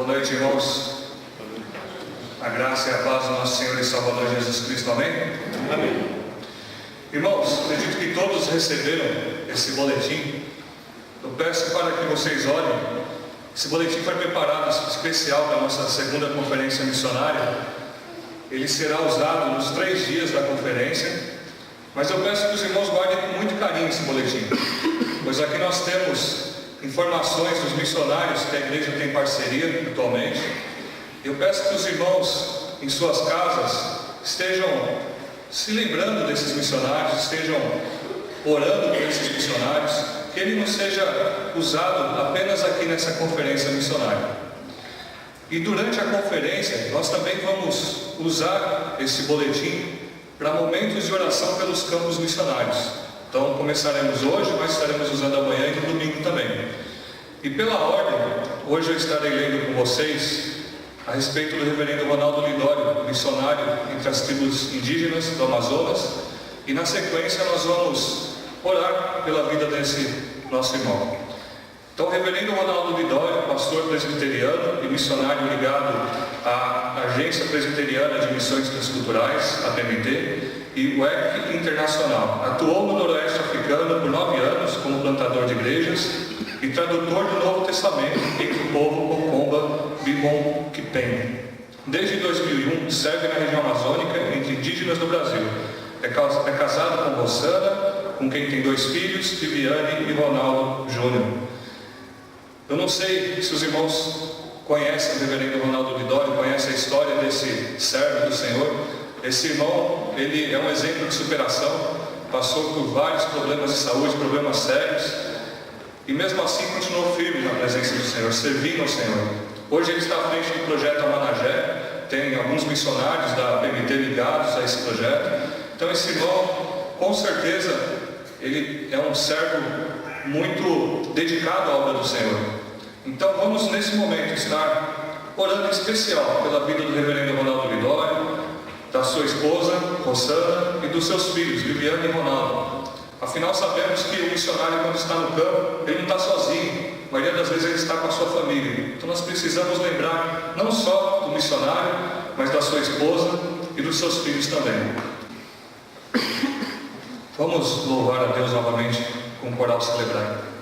Boa noite, irmãos. A graça e a paz do nosso Senhor e Salvador Jesus Cristo. Amém? Amém. Irmãos, acredito que todos receberam esse boletim. Eu peço para que vocês olhem. Esse boletim foi preparado especial para a nossa segunda conferência missionária. Ele será usado nos 3 dias da conferência. Mas eu peço que os irmãos guardem com muito carinho esse boletim, pois aqui nós temos informações dos missionários que a igreja tem parceria atualmente. Eu peço que os irmãos em suas casas estejam se lembrando desses missionários, estejam orando por esses missionários, que ele não seja usado apenas aqui nessa conferência missionária. E durante a conferência nós também vamos usar esse boletim para momentos de oração pelos campos missionários. Então começaremos hoje, mas estaremos usando amanhã e no domingo também. E pela ordem, hoje eu estarei lendo com vocês a respeito do reverendo Ronaldo Lidório, missionário entre as tribos indígenas do Amazonas. E na sequência nós vamos orar pela vida desse nosso irmão. Então o reverendo Ronaldo Lidório, pastor presbiteriano e missionário ligado à Agência Presbiteriana de Missões Transculturais, a PMT, e o EC Internacional. Atuou no Noroeste Africano por 9 anos como plantador de igrejas e tradutor do Novo Testamento entre o povo Okomba Bibon Kipem. Desde 2001 serve na região amazônica entre indígenas do Brasil. É casado com Rosana, com quem tem 2 filhos, Viviane e Ronaldo Júnior. Eu não sei se os irmãos conhecem o reverendo Ronaldo Lidório, conhecem a história desse servo do Senhor. Esse irmão, ele é um exemplo de superação, passou por vários problemas de saúde, problemas sérios, e mesmo assim continuou firme na presença do Senhor, servindo ao Senhor. Hoje ele está à frente do projeto Amanagé, tem alguns missionários da PMT ligados a esse projeto. Então esse irmão, com certeza, ele é um servo muito dedicado à obra do Senhor. Então vamos nesse momento estar orando em especial pela vida do reverendo Ronaldo Lidório, da sua esposa, Rosana, e dos seus filhos, Viviane e Ronaldo. Afinal, sabemos que o missionário, quando está no campo, ele não está sozinho. A maioria das vezes ele está com a sua família. Então nós precisamos lembrar não só do missionário, mas da sua esposa e dos seus filhos também. Vamos louvar a Deus novamente com o coral celebrar. Não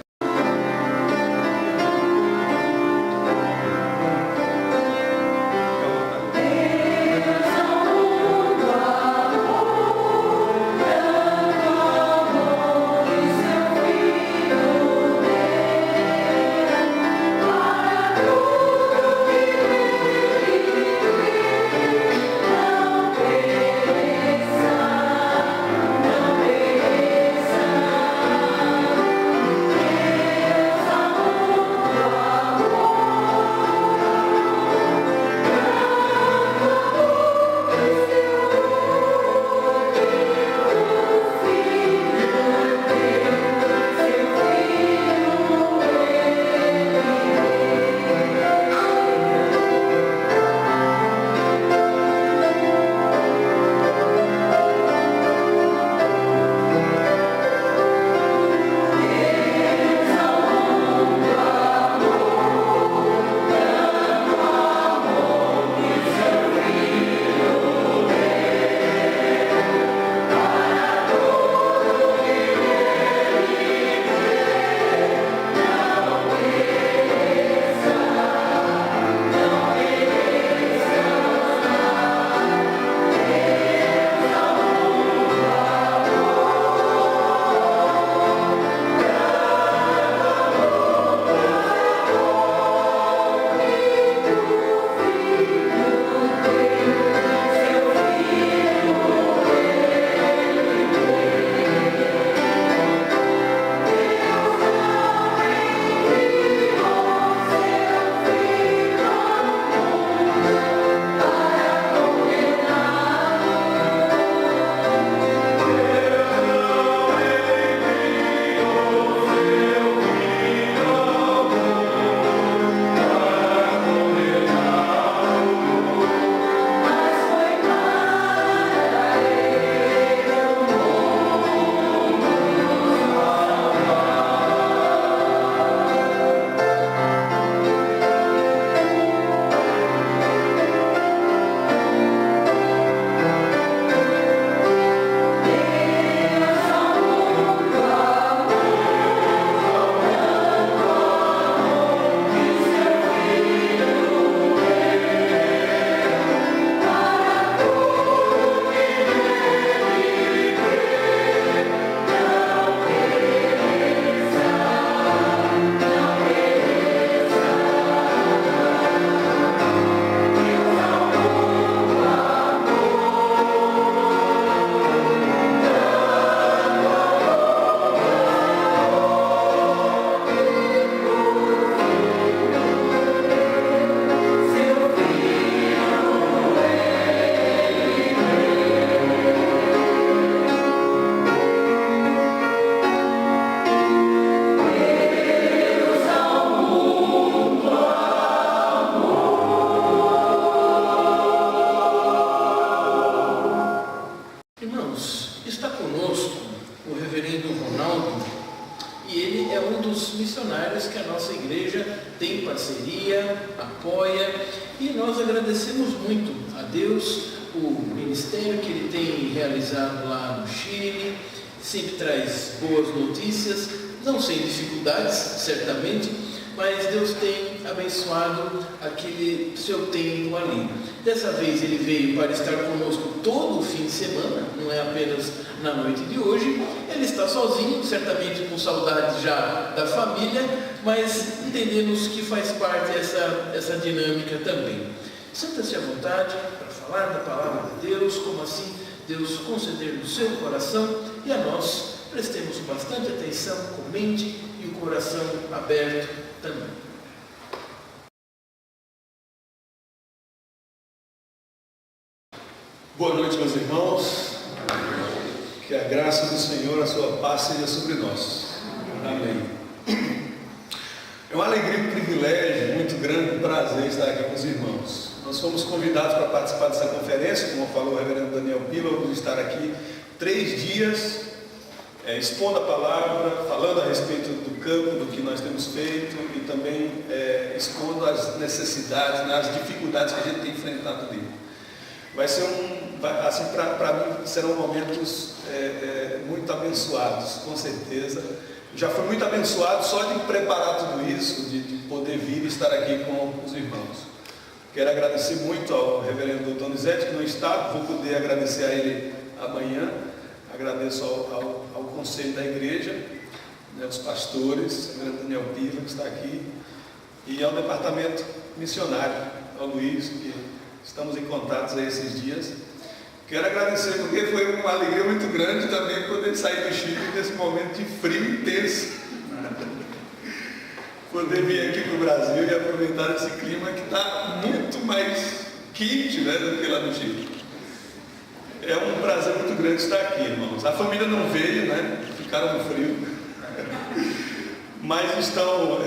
e ele é um dos missionários que a nossa igreja tem parceria, apoia, e nós agradecemos muito a Deus o ministério que ele tem realizado lá no Chile. Sempre traz boas notícias, não sem dificuldades, certamente, mas Deus tem abençoado aquele seu tempo ali. Dessa vez ele veio para estar conosco todo o fim de semana, não é apenas na noite de hoje. Ele está sozinho, certamente com saudade já da família, mas entendemos que faz parte essa dinâmica também. Sinta-se à vontade para falar da palavra de Deus, como assim Deus conceder no seu coração, e a nós prestemos bastante atenção, com mente e o coração aberto também. Boa noite, meus irmãos. Que a graça do Senhor, a sua paz seja sobre nós. Amém. É uma alegria e um privilégio muito grande, um prazer estar aqui com os irmãos. Nós fomos convidados para participar dessa conferência, como falou o reverendo Daniel Pila. Vamos estar aqui 3 dias, expondo a palavra, falando a respeito do campo, do que nós temos feito, e também expondo as necessidades, as dificuldades que a gente tem enfrentado ali. Vai ser assim, para mim, serão momentos muito abençoados, com certeza. Já fui muito abençoado só de preparar tudo isso, de poder vir e estar aqui com os irmãos. Quero agradecer muito ao reverendo Donizete, que não está, vou poder agradecer a ele amanhã. Agradeço ao conselho da igreja, os pastores, o reverendo Daniel Pila, que está aqui, e ao departamento missionário, ao Luiz, que estamos em contatos aí esses dias. Quero agradecer, porque foi uma alegria muito grande também poder sair do Chile nesse momento de frio intenso. Poder vir aqui para o Brasil e aproveitar esse clima que está muito mais quente, né, do que lá no Chile. É um prazer muito grande estar aqui, irmãos. A família não veio, né? Ficaram no frio. Mas estão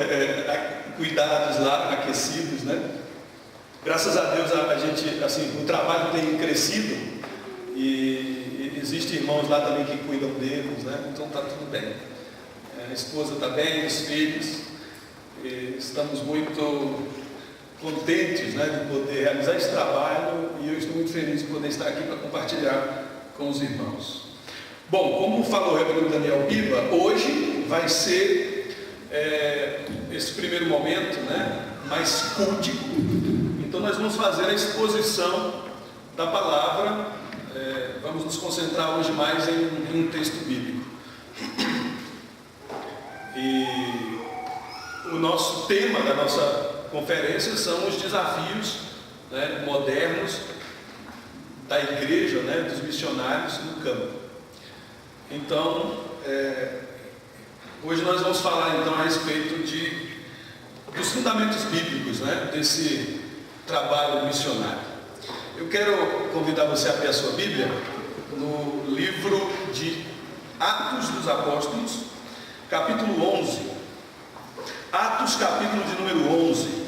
cuidados lá, aquecidos, né? Graças a Deus a gente, assim, o trabalho tem crescido e existem irmãos lá também que cuidam deles, né? Então está tudo bem. A esposa está bem, os filhos. E estamos muito contentes, né, de poder realizar esse trabalho, e eu estou muito feliz de poder estar aqui para compartilhar com os irmãos. Bom, como falou o reverendo Daniel Piva, hoje vai ser esse primeiro momento, né, mais cultico. Então nós vamos fazer a exposição da palavra, vamos nos concentrar hoje mais em um texto bíblico. E o nosso tema da nossa conferência são os desafios, né, modernos da igreja, né, dos missionários no campo. Então, hoje nós vamos falar então a respeito dos fundamentos bíblicos, né, desse trabalho missionário. Eu quero convidar você a abrir a sua Bíblia no livro de Atos dos Apóstolos, capítulo 11. Atos, capítulo de número 11.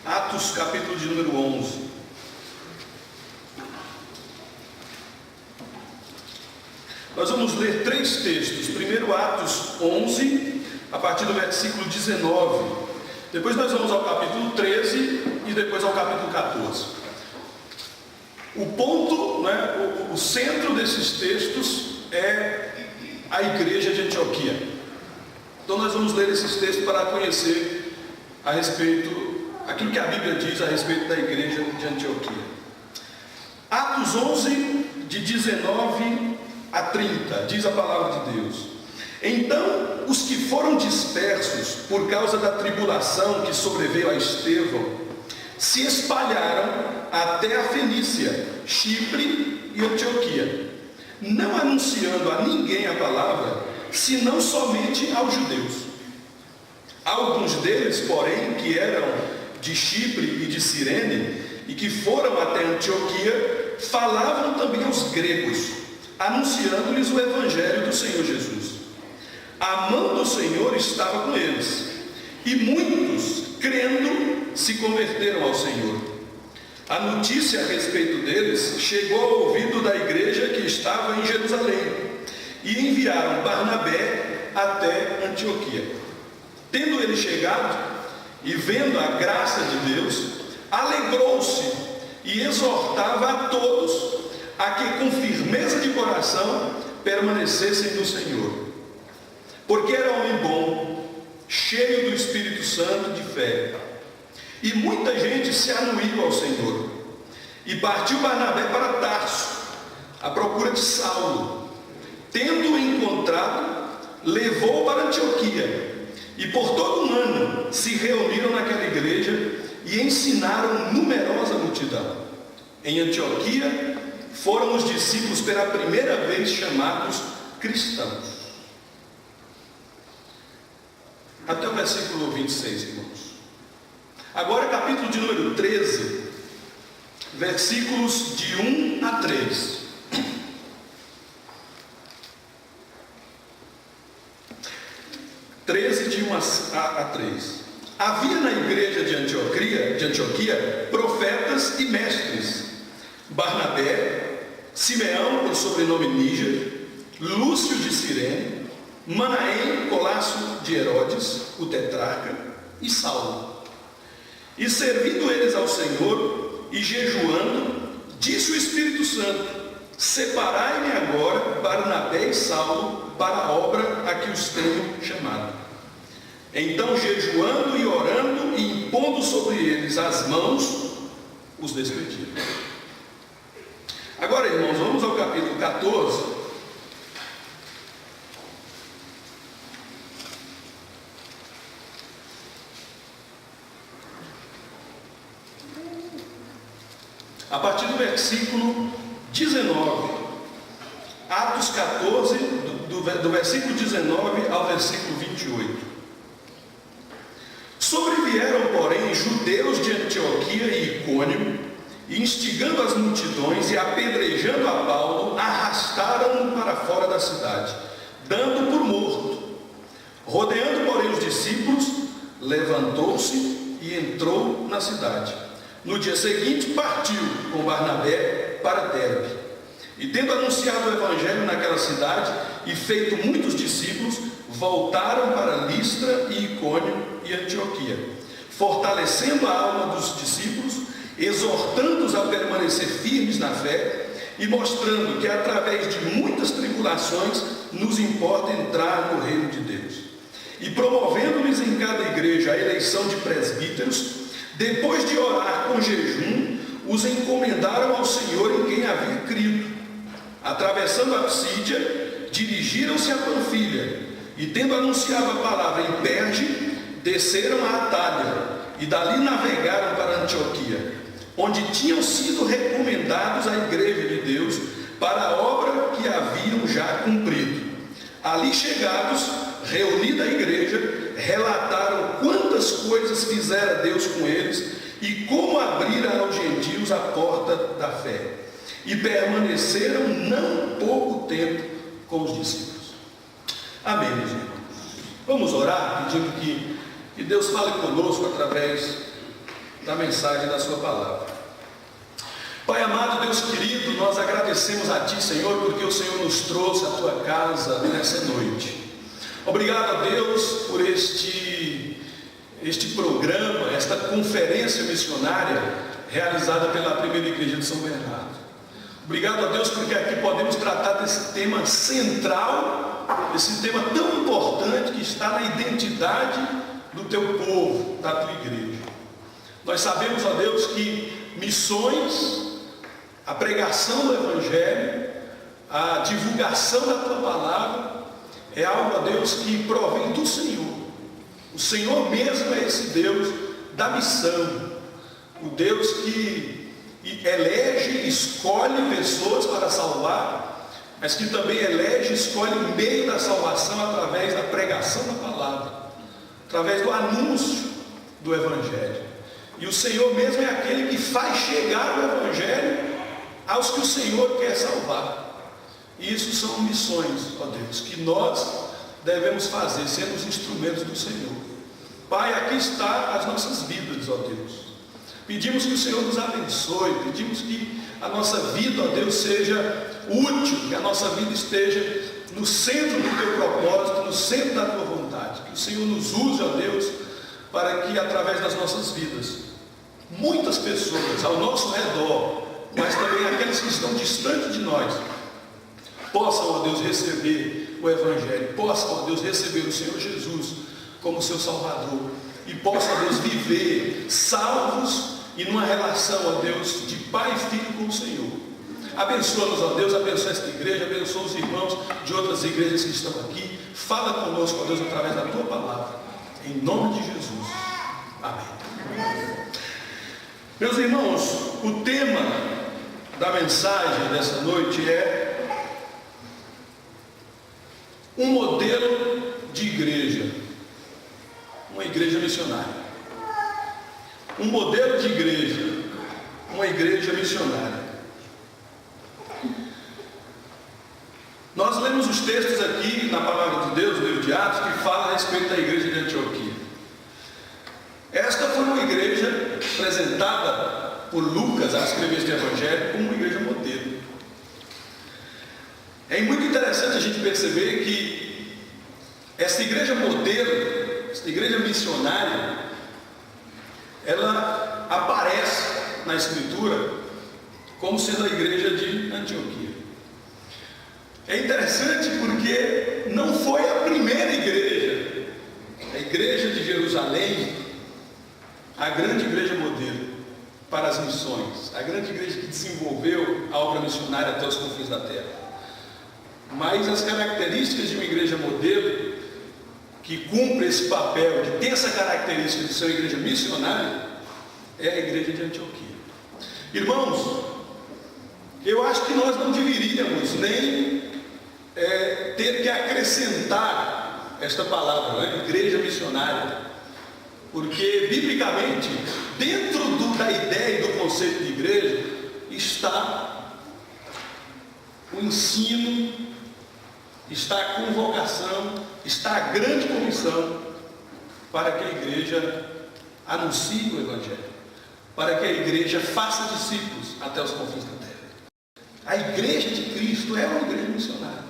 Atos, capítulo de número 11. Nós vamos ler 3 textos. Primeiro, Atos 11, a partir do versículo 19. Depois nós vamos ao capítulo 13 e depois ao capítulo 14. O ponto, né, o centro desses textos é a igreja de Antioquia. Então nós vamos ler esses textos para conhecer a respeito, aquilo que a Bíblia diz a respeito da igreja de Antioquia. Atos 11, de 19 a 30, diz a palavra de Deus. Então os que foram dispersos por causa da tribulação que sobreveio a Estevão se espalharam até a Fenícia, Chipre e Antioquia, não anunciando a ninguém a palavra, senão somente aos judeus. Alguns deles, porém, que eram de Chipre e de Cirene, e que foram até Antioquia, falavam também aos gregos, anunciando-lhes o evangelho do Senhor Jesus. A mão do Senhor estava com eles, e muitos, crendo, se converteram ao Senhor. A notícia a respeito deles chegou ao ouvido da igreja que estava em Jerusalém, e enviaram Barnabé até Antioquia. Tendo ele chegado e vendo a graça de Deus, alegrou-se e exortava a todos a que com firmeza de coração permanecessem no Senhor, porque era homem bom, cheio do Espírito Santo de fé, e muita gente se anuiu ao Senhor. E partiu Barnabé para Tarso, à procura de Saulo. Tendo-o encontrado, levou para Antioquia, e por todo um ano se reuniram naquela igreja e ensinaram numerosa multidão. Em Antioquia foram os discípulos pela primeira vez chamados cristãos. Até o versículo 26, irmãos. Agora capítulo de número 13, versículos de 1 a 3. De 1 a 3. Havia na igreja de Antioquia profetas e mestres: Barnabé, Simeão, por sobrenome Níger, Lúcio de Cirene, Manaém, Colasso de Herodes, o tetrarca, e Saulo. E servindo eles ao Senhor e jejuando, disse o Espírito Santo: separai-me agora Barnabé e Saulo para a obra a que os tenho chamado. Então, jejuando e orando e impondo sobre eles as mãos, os despediram. Agora, irmãos, vamos ao capítulo 14. A partir do versículo 19. Atos 14, do versículo 19 ao versículo 28. Sobrevieram, porém, judeus de Antioquia e Icônio, e instigando as multidões e apedrejando a Paulo, arrastaram-no para fora da cidade, dando por morto. Rodeando, porém, os discípulos, levantou-se e entrou na cidade. No dia seguinte partiu com Barnabé para Derbe. E tendo anunciado o evangelho naquela cidade e feito muitos discípulos, voltaram para Listra e Icônio e Antioquia, fortalecendo a alma dos discípulos, exortando-os a permanecer firmes na fé e mostrando que através de muitas tribulações nos importa entrar no reino de Deus. E promovendo-lhes em cada igreja a eleição de presbíteros, depois de orar com jejum, os encomendaram ao Senhor em quem havia crido. Atravessando a Psídia, dirigiram-se a Panfilha, e tendo anunciado a palavra em Perge, desceram a Atália, e dali navegaram para Antioquia, onde tinham sido recomendados à igreja de Deus para a obra que haviam já cumprido. Ali chegados, reunida a igreja, relataram quantas coisas fizera Deus com eles e como abrira aos gentios a porta da fé. E permaneceram não pouco tempo com os discípulos. Amém, meus irmãos. Vamos orar pedindo que Deus fale conosco através da mensagem da sua palavra. Pai amado, Deus querido, nós agradecemos a Ti, Senhor, porque o Senhor nos trouxe à Tua casa nessa noite. Obrigado a Deus por este programa, esta conferência missionária realizada pela primeira igreja de São Bernardo. Obrigado a Deus porque aqui podemos tratar desse tema central, esse tema tão importante que está na identidade do Teu povo, da Tua igreja. Nós sabemos, ó Deus, que missões, a pregação do Evangelho, a divulgação da Tua palavra é algo, ó Deus, que provém do Senhor. O Senhor mesmo é esse Deus da missão, o Deus que elege e escolhe pessoas para salvar, mas que também elege e escolhe o meio da salvação através da pregação da palavra, através do anúncio do Evangelho. E o Senhor mesmo é aquele que faz chegar o Evangelho aos que o Senhor quer salvar. E isso são missões, ó Deus, que nós devemos fazer, sermos instrumentos do Senhor. Pai, aqui está as nossas vidas, ó Deus. Pedimos que o Senhor nos abençoe, pedimos que a nossa vida, ó Deus, seja útil, que a nossa vida esteja no centro do teu propósito, no centro da tua vontade. Que o Senhor nos use, ó Deus, para que através das nossas vidas, muitas pessoas ao nosso redor, mas também aqueles que estão distantes de nós, possam, ó Deus, receber o Evangelho, possam, ó Deus, receber o Senhor Jesus como seu Salvador, e possam, ó Deus, viver salvos e numa relação, ó Deus, de pai e filho com o Senhor. Abençoa-nos, ó Deus, abençoa esta igreja, abençoa os irmãos de outras igrejas que estão aqui. Fala conosco, ó Deus, através da tua palavra, em nome de Jesus. Amém. Meus irmãos, o tema da mensagem dessa noite é um modelo de igreja, uma igreja missionária. Um modelo de igreja, uma igreja missionária. Nós lemos os textos aqui na palavra de Deus, no livro de Atos, que fala a respeito da igreja de Antioquia. Esta foi uma igreja apresentada por Lucas, ao escrever este evangelho, como uma igreja modelo. É muito interessante a gente perceber que essa igreja modelo, essa igreja missionária, ela aparece na Escritura como sendo a igreja de Antioquia. É interessante porque não foi a primeira igreja, a igreja de Jerusalém, a grande igreja modelo para as missões, a grande igreja que desenvolveu a obra missionária até os confins da terra. Mas as características de uma igreja modelo, que cumpre esse papel, de ter essa característica de ser uma igreja missionária, é a igreja de Antioquia. Irmãos, eu acho que nós não deveríamos nem ter que acrescentar esta palavra, né? Igreja missionária, porque biblicamente, dentro da ideia e do conceito de igreja, está o ensino, está a convocação, está a grande comissão para que a igreja anuncie o Evangelho, para que a igreja faça discípulos até os confins da terra. A igreja de Cristo é uma igreja missionária.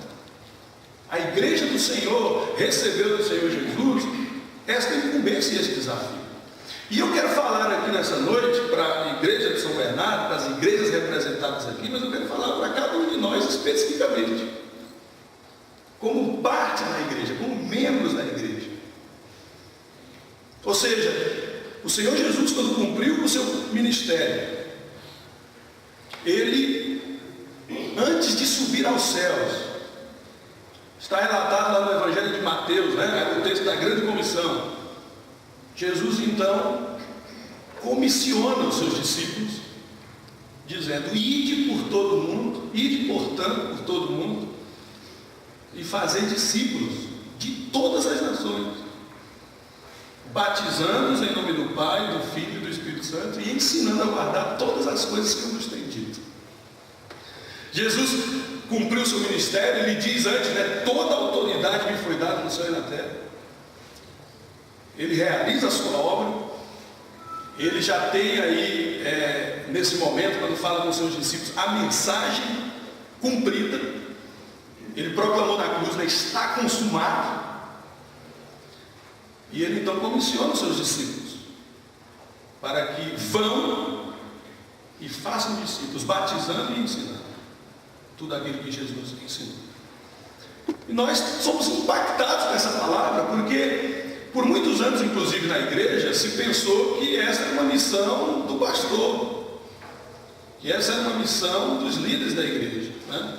A igreja do Senhor recebeu do Senhor Jesus esta incumbência e este desafio. E eu quero falar aqui nessa noite para a igreja de São Bernardo, para as igrejas representadas aqui, mas eu quero falar para cada um de nós especificamente, como parte da igreja, como membros da igreja. Ou seja, o Senhor Jesus, quando cumpriu o seu ministério, ele, antes de subir aos céus, está relatado lá no Evangelho de Mateus, né? O texto da grande comissão. Jesus então comissiona os seus discípulos, dizendo: ide por todo mundo, ide portanto por todo mundo, e fazer discípulos de todas as nações, batizando-os em nome do Pai, do Filho e do Espírito Santo, e ensinando a guardar todas as coisas que eu vos tenho dito. Jesus cumpriu o seu ministério, ele diz antes, né, toda a autoridade me foi dada no céu e na terra. Ele realiza a sua obra, ele já tem aí, nesse momento, quando fala com os seus discípulos, a mensagem cumprida. Ele proclamou na cruz, né, está consumado. E ele então comissiona os seus discípulos para que vão e façam discípulos, batizando e ensinando tudo aquilo que Jesus ensinou. E nós somos impactados com essa palavra, porque por muitos anos, inclusive na igreja, se pensou que essa era uma missão do pastor, que essa era uma missão dos líderes da igreja, né?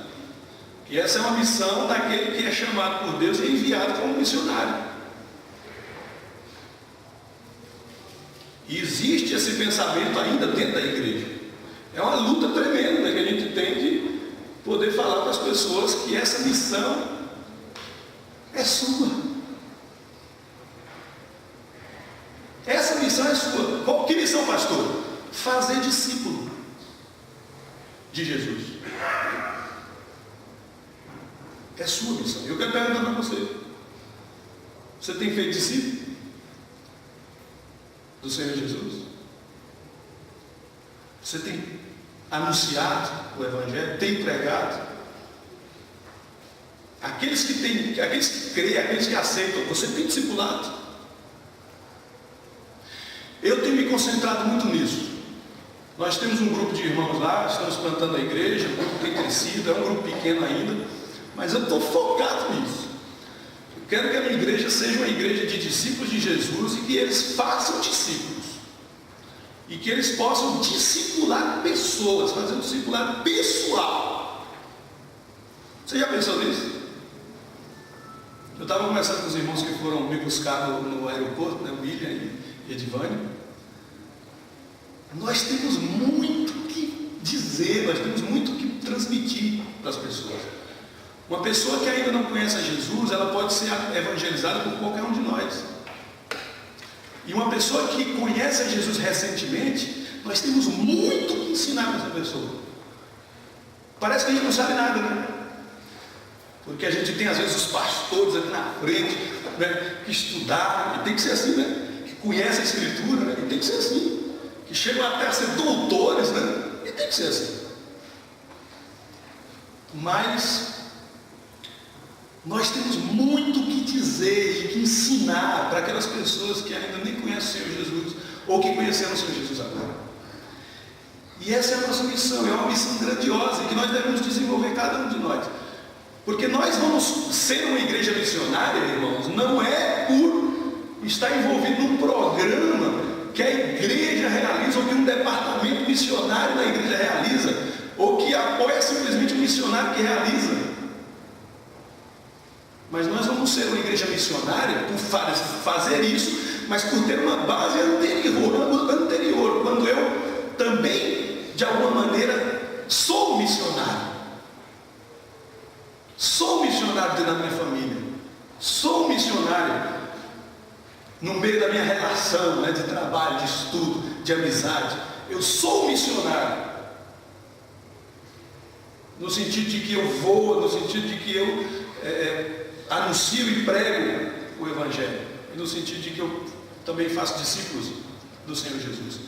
Que essa é uma missão daquele que é chamado por Deus e enviado como missionário. E existe esse pensamento ainda dentro da igreja. É uma luta tremenda que a gente tem de poder falar para as pessoas que essa missão é sua. Essa missão é sua. Que missão, pastor? Fazer discípulo de Jesus. É sua missão. Eu quero perguntar para você: você tem feito discípulo do Senhor Jesus? Você tem anunciado o Evangelho? Tem pregado? Aqueles que creem, aqueles que aceitam, você tem discipulado? Eu tenho me concentrado muito nisso. Nós temos um grupo de irmãos lá, estamos plantando a igreja, o grupo tem crescido, é um grupo pequeno ainda, mas eu estou focado nisso. Eu quero que a minha igreja seja uma igreja de discípulos de Jesus e que eles façam discípulos. E que eles possam discipular pessoas, fazer um discipulado pessoal. Você já pensou nisso? Eu estava conversando com os irmãos que foram me buscar no aeroporto, né, o William e Edivânio. Nós temos muito que dizer, nós temos muito que transmitir para as pessoas. Uma pessoa que ainda não conhece a Jesus, ela pode ser evangelizada por qualquer um de nós. E uma pessoa que conhece a Jesus recentemente, nós temos muito que ensinar para essa pessoa. Parece que a gente não sabe nada, né? Porque a gente tem às vezes os pastores aqui na frente, né, que estudaram, e tem que ser assim, né? Que conhecem a Escritura, né? E tem que ser assim. Que chegam até a ser doutores, né? E tem que ser assim. Mas nós temos muito que dizer e que ensinar para aquelas pessoas que ainda nem conhecem o Senhor Jesus, ou que conheceram o Senhor Jesus agora. E essa é a nossa missão, é uma missão grandiosa, que nós devemos desenvolver, cada um de nós. Porque nós vamos ser uma igreja missionária, irmãos, não é por estar envolvido num programa que a igreja realiza, ou que um departamento missionário da igreja realiza, ou que apoia simplesmente um missionário que realiza. Mas nós vamos ser uma igreja missionária por fazer isso, mas por ter uma base anterior, quando eu também, de alguma maneira, sou missionário. Sou missionário dentro da minha família. Sou missionário no meio da minha relação, né, de trabalho, de estudo, de amizade. Eu sou missionário. No sentido de que eu vou, no sentido de que eu anuncio e prego o Evangelho. E no sentido de que eu também faço discípulos do Senhor Jesus.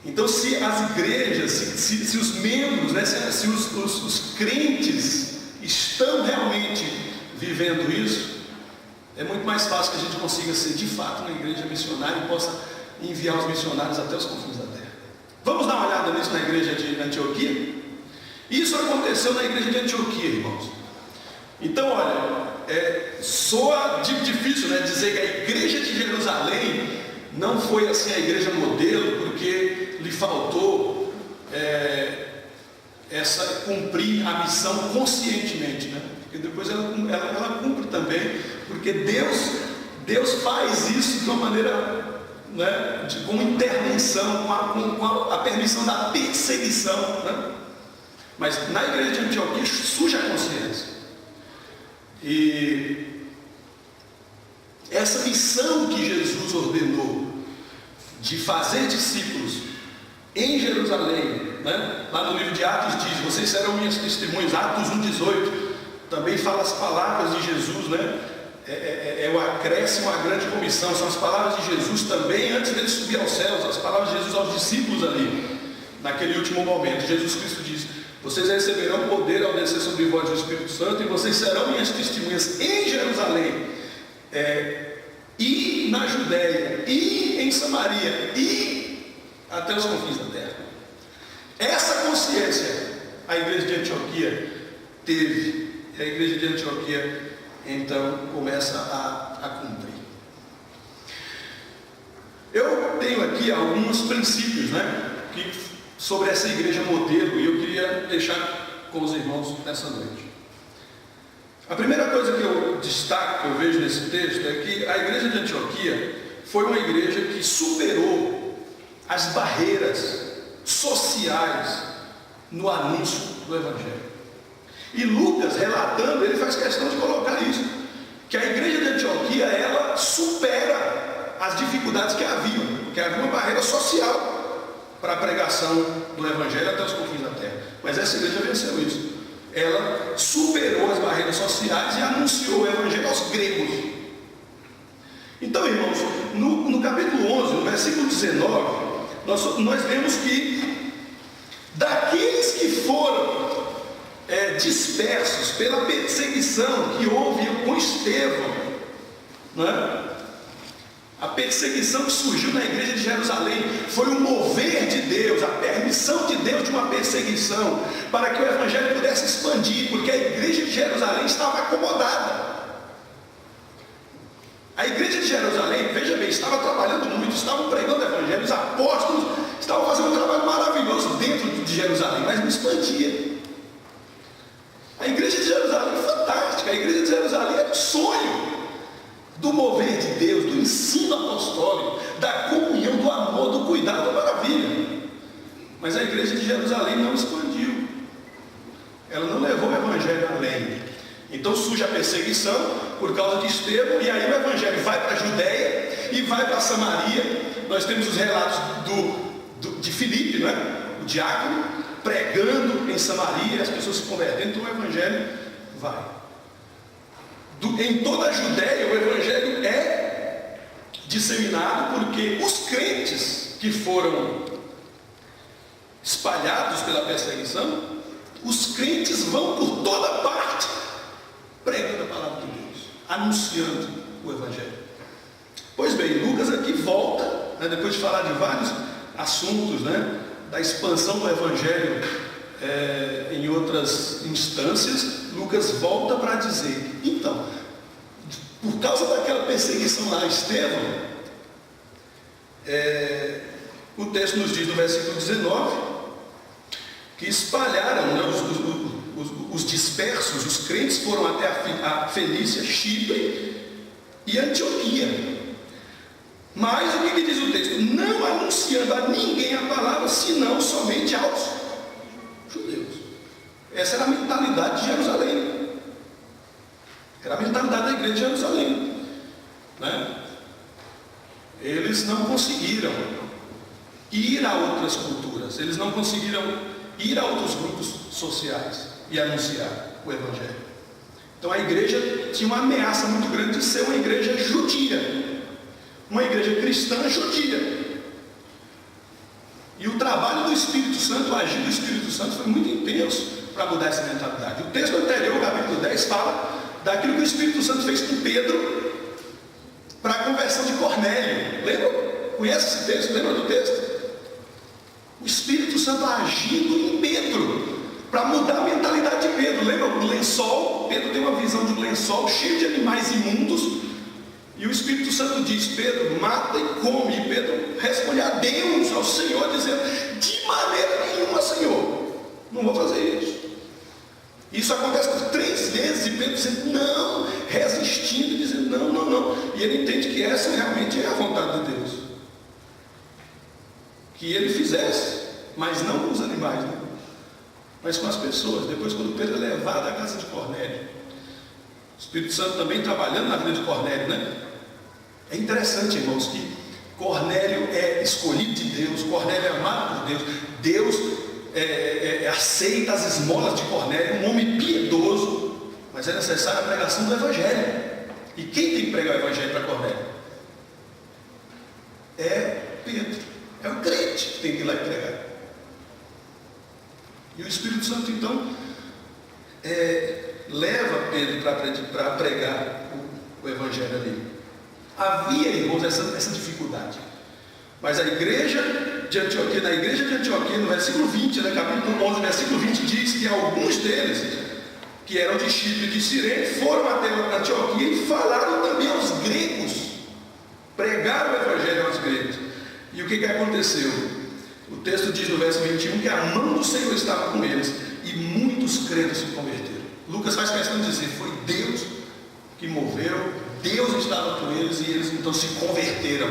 Então, se as igrejas, se os membros, né, se os crentes estão realmente vivendo isso, é muito mais fácil que a gente consiga ser de fato uma igreja missionária e possa enviar os missionários até os confins da terra. Vamos dar uma olhada nisso na igreja de Antioquia? Isso aconteceu na igreja de Antioquia, irmãos. Então, olha, soa difícil, né, dizer que a igreja de Jerusalém não foi assim a igreja modelo, porque lhe faltou cumprir a missão conscientemente, né? Porque depois ela cumpre também, porque Deus faz isso de uma maneira, né, com intervenção, com a permissão da perseguição, né? Mas na igreja de Antioquia suja a consciência. E essa missão que Jesus ordenou de fazer discípulos em Jerusalém, né? Lá no livro de Atos diz: vocês serão minhas testemunhas. Atos 1,18 também fala as palavras de Jesus, né? É o acréscimo à grande comissão, são as palavras de Jesus também antes dele subir aos céus, as palavras de Jesus aos discípulos ali, naquele último momento. Jesus Cristo diz: vocês receberão poder ao descer sobre vós o Espírito Santo, e vocês serão minhas testemunhas em Jerusalém, e na Judéia, e em Samaria, e até os confins da terra. Essa consciência a igreja de Antioquia teve, e a igreja de Antioquia então começa a cumprir. Eu tenho aqui alguns princípios, né, sobre essa igreja modelo, e eu queria deixar com os irmãos nessa noite. A primeira coisa que eu destaco, que eu vejo nesse texto, é que a igreja de Antioquia foi uma igreja que superou as barreiras sociais no anúncio do Evangelho. E Lucas, relatando, ele faz questão de colocar isso, que a igreja de Antioquia, ela supera as dificuldades que haviam, porque havia uma barreira social para a pregação do Evangelho até os confins da terra. Mas essa igreja venceu isso. Ela superou as barreiras sociais e anunciou o Evangelho aos gregos. Então, irmãos, no capítulo 11, no versículo 19, nós vemos que daqueles que foram dispersos pela perseguição que houve com Estevão, né? A perseguição que surgiu na igreja de Jerusalém foi o mover de Deus, a permissão de Deus de uma perseguição, para que o evangelho pudesse expandir, porque a igreja de Jerusalém estava acomodada. A igreja de Jerusalém, veja bem, estava trabalhando muito, estavam pregando o evangelho, os apóstolos estavam fazendo um trabalho maravilhoso dentro de Jerusalém, mas não expandia. A igreja de Jerusalém é fantástica, a igreja de Jerusalém é um sonho do mover de Deus, do ensino apostólico, da comunhão, do amor, do cuidado, da maravilha. Mas a igreja de Jerusalém não expandiu, ela não levou o evangelho além. Então surge a perseguição por causa de Estevão, e aí o evangelho vai para a Judéia e vai para Samaria. Nós temos os relatos de Filipe, né? O diácono, pregando em Samaria, as pessoas se convertendo, então o evangelho vai. Em toda a Judéia o evangelho é disseminado, porque os crentes que foram espalhados pela perseguição, os crentes vão por toda parte pregando a palavra de Deus, anunciando o evangelho. Pois bem, Lucas aqui volta, né, depois de falar de vários assuntos, né, da expansão do evangelho em outras instâncias, Lucas volta para dizer, então, por causa daquela perseguição lá a Estevão, o texto nos diz no versículo 19, que espalharam, né, os dispersos, os crentes foram até a Fenícia, Chipre e Antioquia. Mas o que diz o texto? Não anunciando a ninguém a palavra, senão somente aos judeus. Essa era a mentalidade de Jerusalém. Era a mentalidade da igreja de Jerusalém, né? Eles não conseguiram ir a outras culturas, eles não conseguiram ir a outros grupos sociais e anunciar o evangelho. Então a igreja tinha uma ameaça muito grande de ser uma igreja judia, uma igreja cristã judia. E o trabalho do Espírito Santo, o agir do Espírito Santo foi muito intenso para mudar essa mentalidade. O texto anterior, o capítulo 10, fala daquilo que o Espírito Santo fez com Pedro para a conversão de Cornélio. Lembra? Conhece esse texto? Lembra do texto? O Espírito Santo agindo em Pedro para mudar a mentalidade de Pedro. Lembra o lençol? Pedro tem uma visão de um lençol cheio de animais imundos, e o Espírito Santo diz: Pedro, mata e come. E Pedro responde a Deus, ao Senhor, dizendo: de maneira nenhuma, Senhor, não vou fazer isso. Isso acontece por 3 vezes, e Pedro dizendo não, resistindo, dizendo não, não, não. E ele entende que essa realmente é a vontade de Deus, que ele fizesse, mas não com os animais, né? Mas com as pessoas. Depois, quando Pedro é levado à casa de Cornélio, o Espírito Santo também trabalhando na vida de Cornélio, né? É interessante, irmãos, que Cornélio é escolhido de Deus, Cornélio é amado por Deus. Deus aceita as esmolas de Cornélio, um homem piedoso, mas é necessária a pregação do evangelho. E quem tem que pregar o evangelho para Cornélio? É Pedro, é o crente que tem que ir lá e pregar. E o Espírito Santo então leva Pedro para pregar o evangelho ali. Havia, irmãos, essa dificuldade, mas a igreja de Antioquia, na igreja de Antioquia, no versículo 20, né, capítulo 11, versículo 20, diz que alguns deles, que eram de Chipre e de Cirene, foram até Antioquia e falaram também aos gregos, pregaram o evangelho aos gregos. E o que aconteceu? O texto diz no verso 21 que a mão do Senhor estava com eles e muitos crentes se converteram. Lucas faz questão de dizer: foi Deus que moveu, Deus estava com eles, e eles então se converteram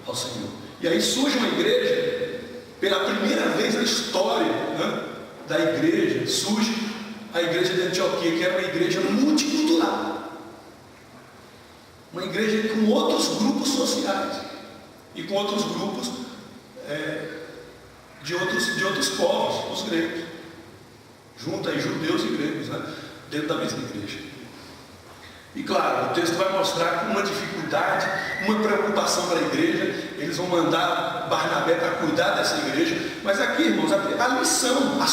ao Senhor. E aí surge uma igreja, pela primeira vez na história, né, da igreja, surge a igreja de Antioquia, que era uma igreja multicultural, uma igreja com outros grupos sociais e com outros grupos de outros povos, os gregos, junto aí judeus e gregos, né, dentro da mesma igreja. E claro, o texto vai mostrar que uma dificuldade, uma preocupação para a igreja, eles vão mandar Barnabé para cuidar dessa igreja. Mas aqui, irmãos, a lição, a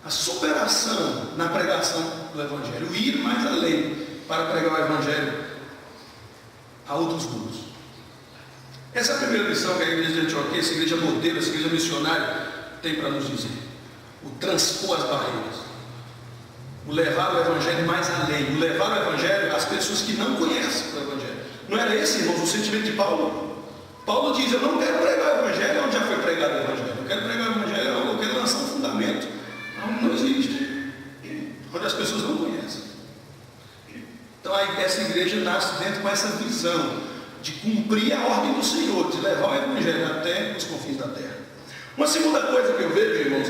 superação na pregação do Evangelho, o ir mais além para pregar o Evangelho a outros grupos. Essa é a primeira lição que a igreja de Antioquia, essa igreja modelo, essa igreja missionária tem para nos dizer. O transpor as barreiras. O levar o Evangelho mais além, o levar o Evangelho às pessoas que não conhecem o Evangelho. Não era esse, irmãos, o sentimento de Paulo? Paulo diz, eu não quero pregar o Evangelho onde já foi pregado o Evangelho. Eu quero pregar o Evangelho, eu quero lançar um fundamento onde não existe, onde as pessoas não conhecem. Então essa igreja nasce dentro com essa visão de cumprir a ordem do Senhor, de levar o Evangelho até os confins da terra. Uma segunda coisa que eu vejo, irmãos,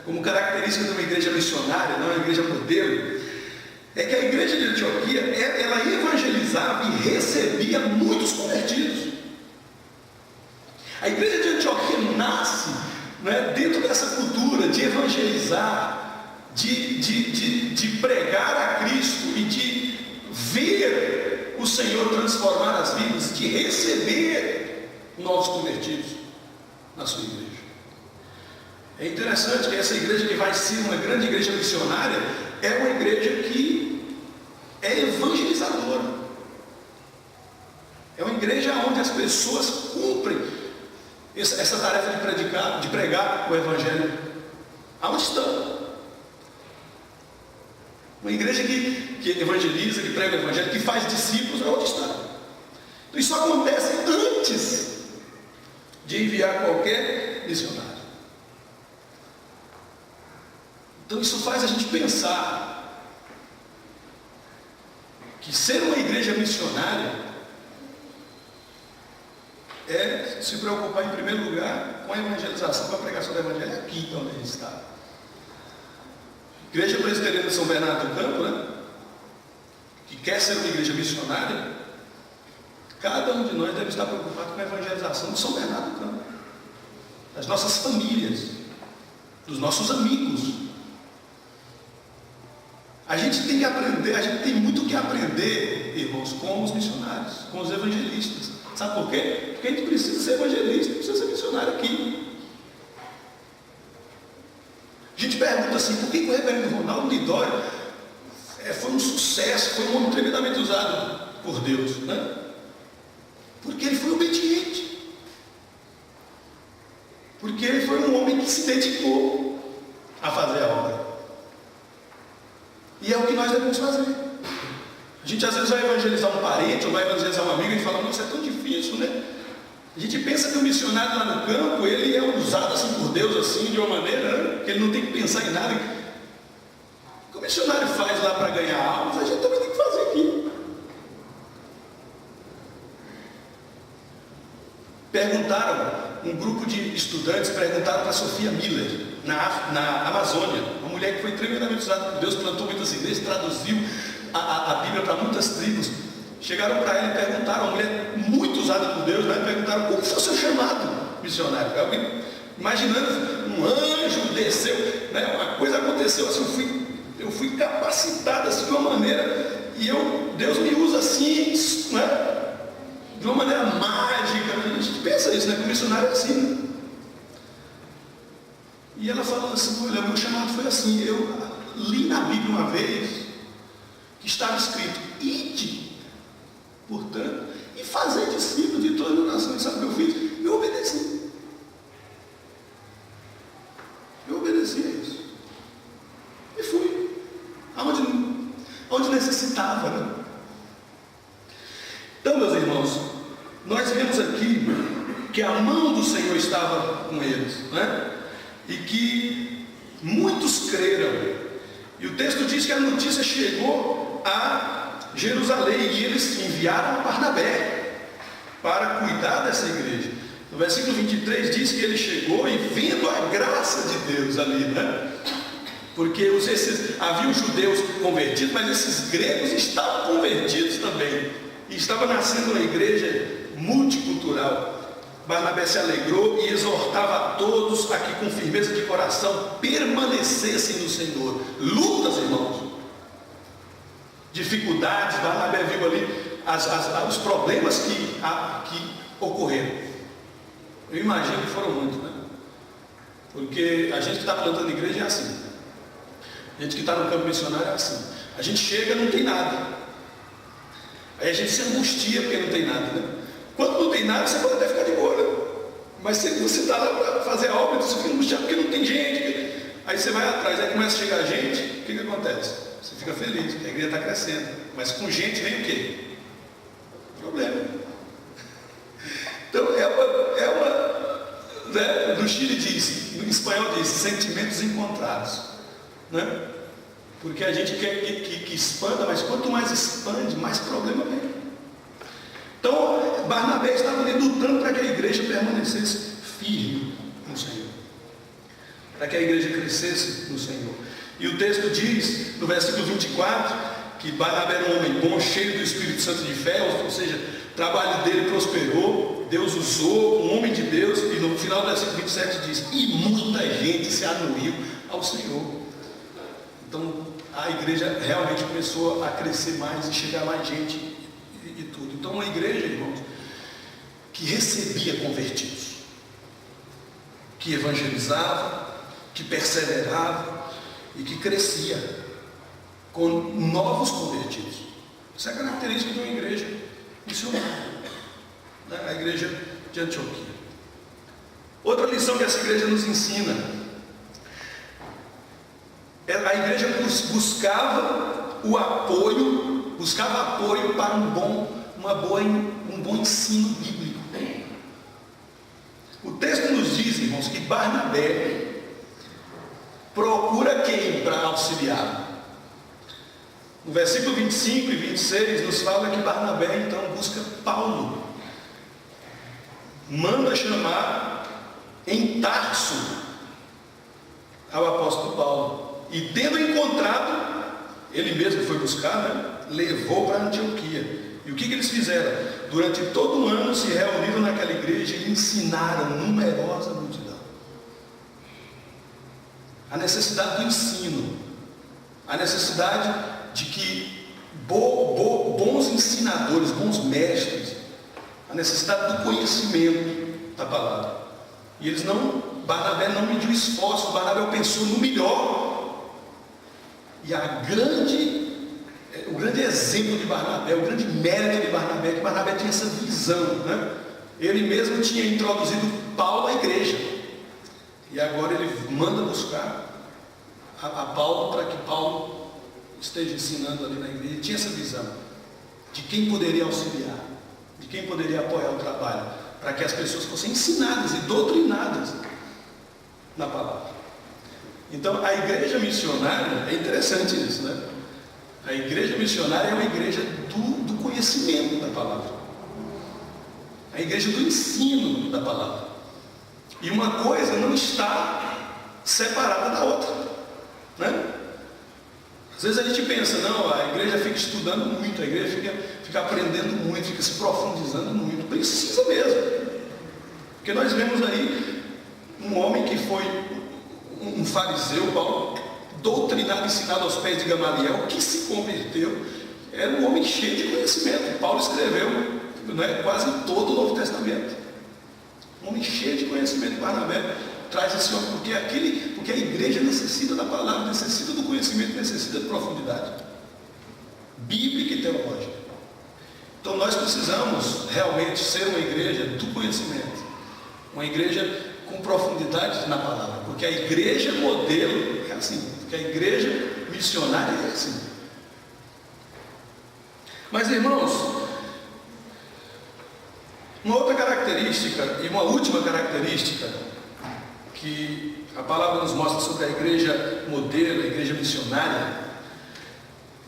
como característica de uma igreja missionária, não uma igreja modelo, é que a igreja de Antioquia, ela evangelizava e recebia muitos convertidos. A igreja de Antioquia nasce dentro dessa cultura de evangelizar, de pregar a Cristo e de ver o Senhor transformar as vidas, de receber novos convertidos na sua igreja. É interessante que essa igreja que vai ser uma grande igreja missionária é uma igreja que é evangelizadora. É uma igreja onde as pessoas cumprem essa tarefa de pregar o Evangelho aonde estão. Uma igreja que evangeliza, que prega o Evangelho, que faz discípulos aonde está. Então isso acontece antes de enviar qualquer missionário. Então isso faz a gente pensar que ser uma igreja missionária é se preocupar em primeiro lugar com a evangelização, com a pregação do Evangelho aqui onde a gente está. Igreja Presbiteriana de São Bernardo do Campo, que quer ser uma igreja missionária, cada um de nós deve estar preocupado com a evangelização de São Bernardo do Campo, das nossas famílias, dos nossos amigos. A gente tem que aprender, a gente tem muito que aprender, irmãos, com os missionários, com os evangelistas. Sabe por quê? Porque a gente precisa ser evangelista, precisa ser missionário aqui. A gente pergunta assim, por que o reverendo Ronaldo Lidório foi um sucesso, foi um homem tremendamente usado por Deus, Porque ele foi obediente. Porque ele foi um homem que se dedicou a fazer a obra. E é o que nós devemos fazer. A gente às vezes vai evangelizar um parente, ou vai evangelizar um amigo e fala, nossa, é tão difícil, A gente pensa que o missionário lá no campo, ele é usado assim por Deus, assim, de uma maneira que ele não tem que pensar em nada. O que o missionário faz lá para ganhar almas, a gente também tem que fazer aqui. Um grupo de estudantes perguntaram para Sofia Miller, na Amazônia, uma mulher que foi tremendamente usada por Deus, plantou muitas igrejas, traduziu a Bíblia para muitas tribos. Chegaram para ela e perguntaram, uma mulher muito usada por Deus, perguntaram como foi o seu chamado missionário. Imaginando, um anjo desceu, uma coisa aconteceu assim, eu fui capacitado assim, de uma maneira, e Deus me usa assim, de uma maneira mágica. A gente pensa isso, que o missionário é assim. E ela falou assim, olha, meu chamado foi assim, eu li na Bíblia uma vez, que estava escrito, ide, portanto, e fazer discípulos de todas as nações. Sabe o que eu fiz? Eu obedeci. Eu obedeci a isso. E fui. Onde necessitava, Então, meus irmãos, nós vemos aqui que a mão do Senhor estava com eles, E que muitos creram. E o texto diz que a notícia chegou a Jerusalém e eles enviaram Barnabé para cuidar dessa igreja. No versículo 23 diz que ele chegou e vendo a graça de Deus ali, Porque haviam judeus convertidos, mas esses gregos estavam convertidos também. E estava nascendo uma igreja multicultural. Barnabé se alegrou e exortava a todos a que com firmeza de coração permanecessem no Senhor. Lutas, irmãos. dificuldades, Barnabé viu ali os problemas que ocorreram. Eu imagino que foram muitos, né? Porque a gente que está plantando igreja é assim. A gente que está no campo missionário é assim. A gente chega e não tem nada. Aí a gente se angustia porque não tem nada, né? Quando não tem nada, você pode até ficar de boa, né? Mas se você está lá para fazer a obra, você fica angustiado porque não tem gente. Aí você vai atrás, aí começa a chegar gente, o que acontece? Você fica feliz, a igreja está crescendo. Mas com gente vem o quê? Problema. Então né? No Chile diz, no espanhol diz, sentimentos encontrados, né? Porque a gente quer que expanda, mas quanto mais expande, mais problema vem. Então, Barnabé estava ali lutando para que a igreja permanecesse firme no Senhor, para que a igreja crescesse no Senhor. E o texto diz, no versículo 24, que Barnabé era um homem bom, cheio do Espírito Santo de fé, ou seja, o trabalho dele prosperou, Deus usou, um homem de Deus, e no final do versículo 27 diz, e muita gente se anuiu ao Senhor. Então, a igreja realmente começou a crescer mais e chegar mais gente e tudo. Então, uma igreja, irmãos, que recebia convertidos, que evangelizava, que perseverava e que crescia com novos convertidos. Isso é a característica de uma igreja missionária, né? A igreja de Antioquia. Outra lição que essa igreja nos ensina: a igreja buscava apoio para um bom ensino bíblico. O texto nos diz, irmãos, que Barnabé procura quem para auxiliar? No versículo 25 e 26 nos fala que Barnabé então busca Paulo, manda chamar em Tarso ao apóstolo Paulo, e tendo encontrado, ele mesmo foi buscar, né? Levou para Antioquia. E o que eles fizeram? Durante todo o ano se reuniram naquela igreja e ensinaram numerosa multidão. A necessidade do ensino, a necessidade de que bons ensinadores, bons mestres, a necessidade do conhecimento da palavra. E Barnabé não mediu esforço, Barnabé pensou no melhor. E o grande exemplo de Barnabé, o grande mérito de Barnabé, é que Barnabé tinha essa visão, né? Ele mesmo tinha introduzido Paulo à igreja, e agora ele manda buscar a Paulo para que Paulo esteja ensinando ali na igreja. Ele tinha essa visão de quem poderia auxiliar, de quem poderia apoiar o trabalho, para que as pessoas fossem ensinadas e doutrinadas na palavra. Então, a igreja missionária, é interessante isso, né? A igreja missionária é uma igreja do conhecimento da palavra, a igreja do ensino da palavra. E uma coisa não está separada da outra, né? Às vezes a gente pensa, não, a igreja fica estudando muito, a igreja fica aprendendo muito, fica se profundizando muito. Precisa mesmo, porque nós vemos aí um homem que foi um fariseu, Paulo, doutrinado, ensinado aos pés de Gamaliel, que se converteu, era um homem cheio de conhecimento. Paulo escreveu, né, quase todo o Novo Testamento. Um homem cheio de conhecimento. Barnabé traz esse homem, porque a igreja necessita da palavra, necessita do conhecimento, necessita de profundidade bíblica e teológica. Então nós precisamos realmente ser uma igreja do conhecimento, uma igreja com profundidade na palavra, porque a igreja modelo é assim, porque a igreja missionária é assim. Mas, irmãos, uma outra característica e uma última característica que a palavra nos mostra sobre a igreja modelo, a igreja missionária,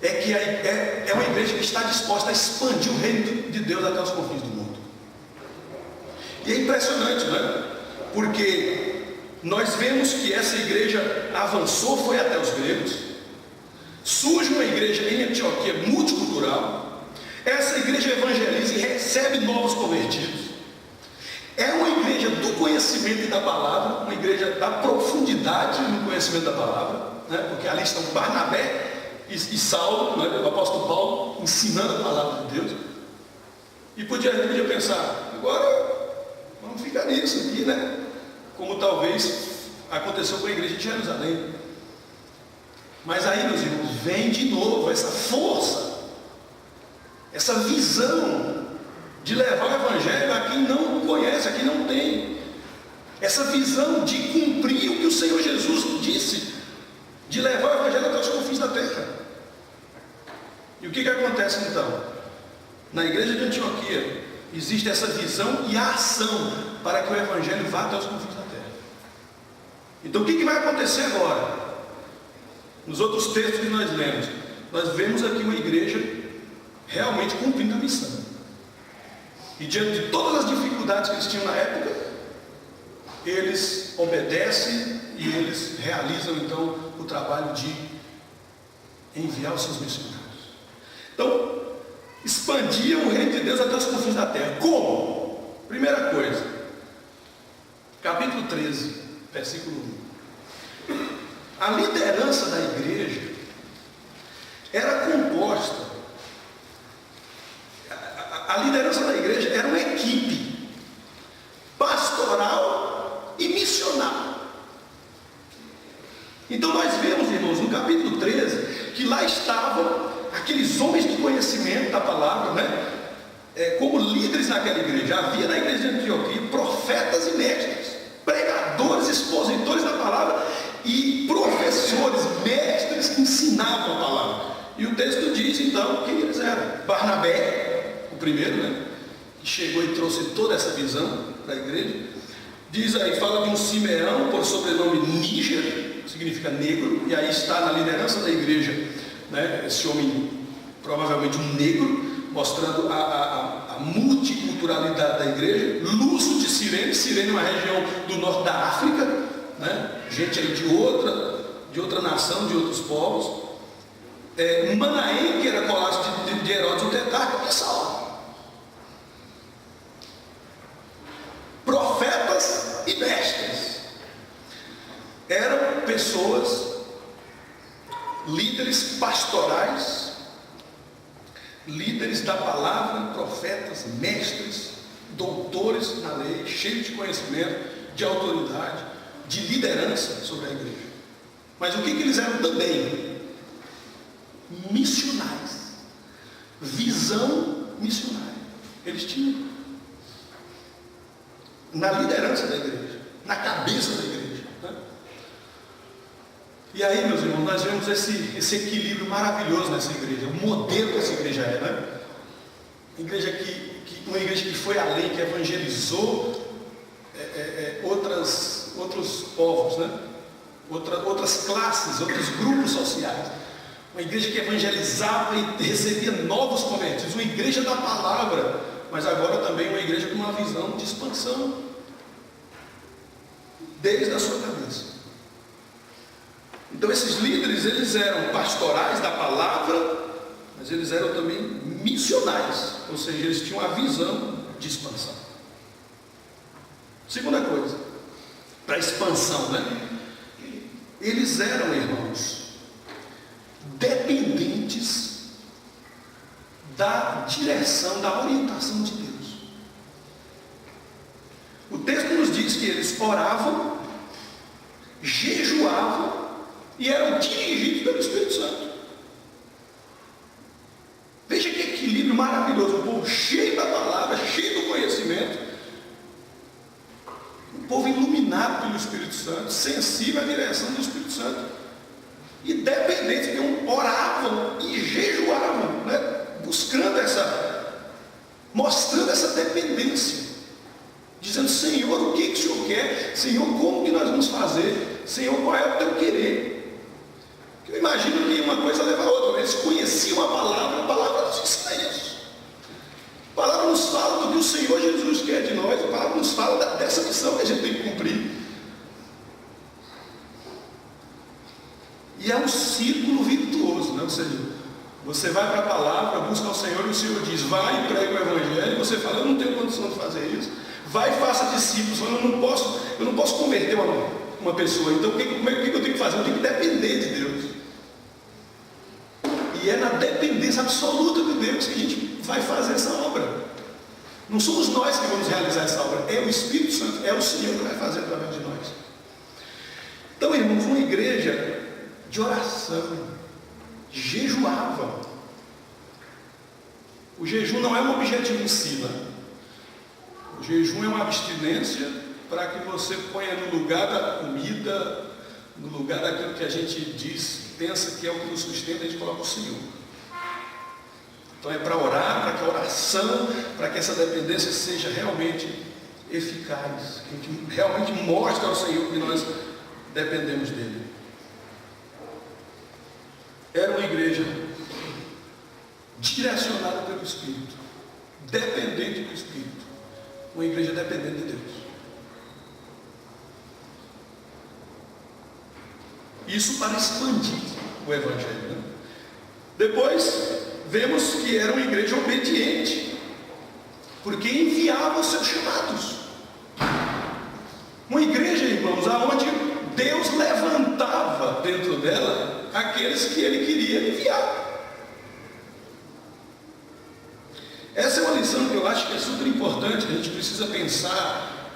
é que é uma igreja que está disposta a expandir o reino de Deus até os confins do mundo. E é impressionante, não é? Porque nós vemos que essa igreja avançou, foi até os gregos, surge uma igreja em Antioquia multicultural, essa igreja evangeliza e recebe novos convertidos, é uma igreja do conhecimento e da palavra, uma igreja da profundidade no conhecimento da palavra, né? Porque ali estão Barnabé e Saulo, né, o apóstolo Paulo, ensinando a palavra de Deus. E a gente podia pensar, agora vamos ficar nisso aqui, né? Como talvez aconteceu com a igreja de Jerusalém. Mas aí, meus irmãos, vem de novo essa força, essa visão de levar o evangelho a quem não conhece, a quem não tem. Essa visão de cumprir o que o Senhor Jesus disse, de levar o evangelho até os confins da terra. E o que acontece então? Na igreja de Antioquia existe essa visão e a ação para que o evangelho vá até os confins da terra. Então o que vai acontecer agora? Nos outros textos que nós lemos, nós vemos aqui uma igreja realmente cumprindo a missão. E diante de todas as dificuldades que eles tinham na época, eles obedecem e eles realizam então o trabalho de enviar os seus missionários. Então, expandiam o reino de Deus até os confins da terra. Como? Primeira coisa, capítulo 13, versículo 1. A liderança da igreja era composta, a liderança da igreja era uma equipe pastoral e missionária. Então nós vemos, irmãos, no capítulo 13, que lá estavam aqueles homens de conhecimento da palavra, né? Como líderes naquela igreja. Havia na igreja de Antioquia profetas e mestres, pregadores, expositores da palavra e professores, mestres que ensinavam a palavra. E o texto diz então quem eles eram. Barnabé, o primeiro, né? Que chegou e trouxe toda essa visão para a igreja. Diz aí, fala de um Simeão, por sobrenome Níger, significa negro, e aí está na liderança da igreja, né? Esse homem, provavelmente um negro, mostrando a multiculturalidade da igreja. Lúcio de Cirene, Cirene é uma região do norte da África, né? Gente aí de outra nação, de outros povos. Manaém, que era colado de Herodes o Tetrarca, e Saulo. Profetas e mestres eram pessoas, líderes pastorais, líderes da palavra, profetas, mestres, doutores na lei, cheios de conhecimento, de autoridade, de liderança sobre a igreja. Mas o que eles eram também? Missionais. Visão missionária. Eles tinham na liderança da igreja, na cabeça da igreja, né? E aí, meus irmãos, nós vemos esse equilíbrio maravilhoso nessa igreja, o modelo que essa igreja é, né? Uma igreja que foi além, que evangelizou outros povos, né? Outras classes, outros grupos sociais. Uma igreja que evangelizava e recebia novos convertidos, uma igreja da palavra, mas agora também uma igreja com uma visão de expansão desde a sua cabeça. Então esses líderes, eles eram pastorais da palavra, mas eles eram também missionais, ou seja, eles tinham a visão de expansão. Segunda coisa, para expansão, né? Eles eram, irmãos, dependentes da direção, da orientação de Deus. O texto nos diz que eles oravam, jejuavam e eram dirigidos pelo Espírito Santo. Veja que equilíbrio maravilhoso, um povo cheio da palavra, cheio do conhecimento, um povo iluminado pelo Espírito Santo, sensível à direção do Espírito Santo, e dependentes, que oravam e jejuavam, né? Mostrando essa dependência, dizendo: Senhor, o que o Senhor quer? Senhor, como que nós vamos fazer? Senhor, qual é o teu querer? Eu imagino que uma coisa leva a outra. Eles conheciam a palavra nos ensina isso. A palavra nos fala do que o Senhor Jesus quer de nós, a palavra nos fala dessa missão que a gente tem que cumprir. E é um círculo virtuoso, né? Ou seja, você vai para a palavra, busca o Senhor, e o Senhor diz: vai e prega o Evangelho, e você fala: eu não tenho condição de fazer isso. Vai e faça discípulos. Eu não posso converter uma pessoa. Então o que eu tenho que fazer? Eu tenho que depender de Deus. certeza absoluta de Deus que a gente vai fazer essa obra. Não somos nós que vamos realizar essa obra, é o Espírito Santo, é o Senhor que vai fazer através de nós. Então, irmãos, uma igreja de oração, jejuava. O jejum não é um objetivo em si, né? O jejum é uma abstinência para que você ponha no lugar da comida, no lugar daquilo que a gente diz, pensa que é o que nos sustenta, a gente coloca o Senhor. Então é para orar, para que a oração, para que essa dependência seja realmente eficaz, que a gente realmente mostre ao Senhor que nós dependemos dele. Era uma igreja direcionada pelo Espírito, dependente do Espírito, uma igreja dependente de Deus. Isso para expandir o Evangelho, né? Depois vemos que era uma igreja obediente, porque enviava os seus chamados. Uma igreja, irmãos, aonde Deus levantava dentro dela aqueles que Ele queria enviar. Essa é uma lição que eu acho que é super importante, a gente precisa pensar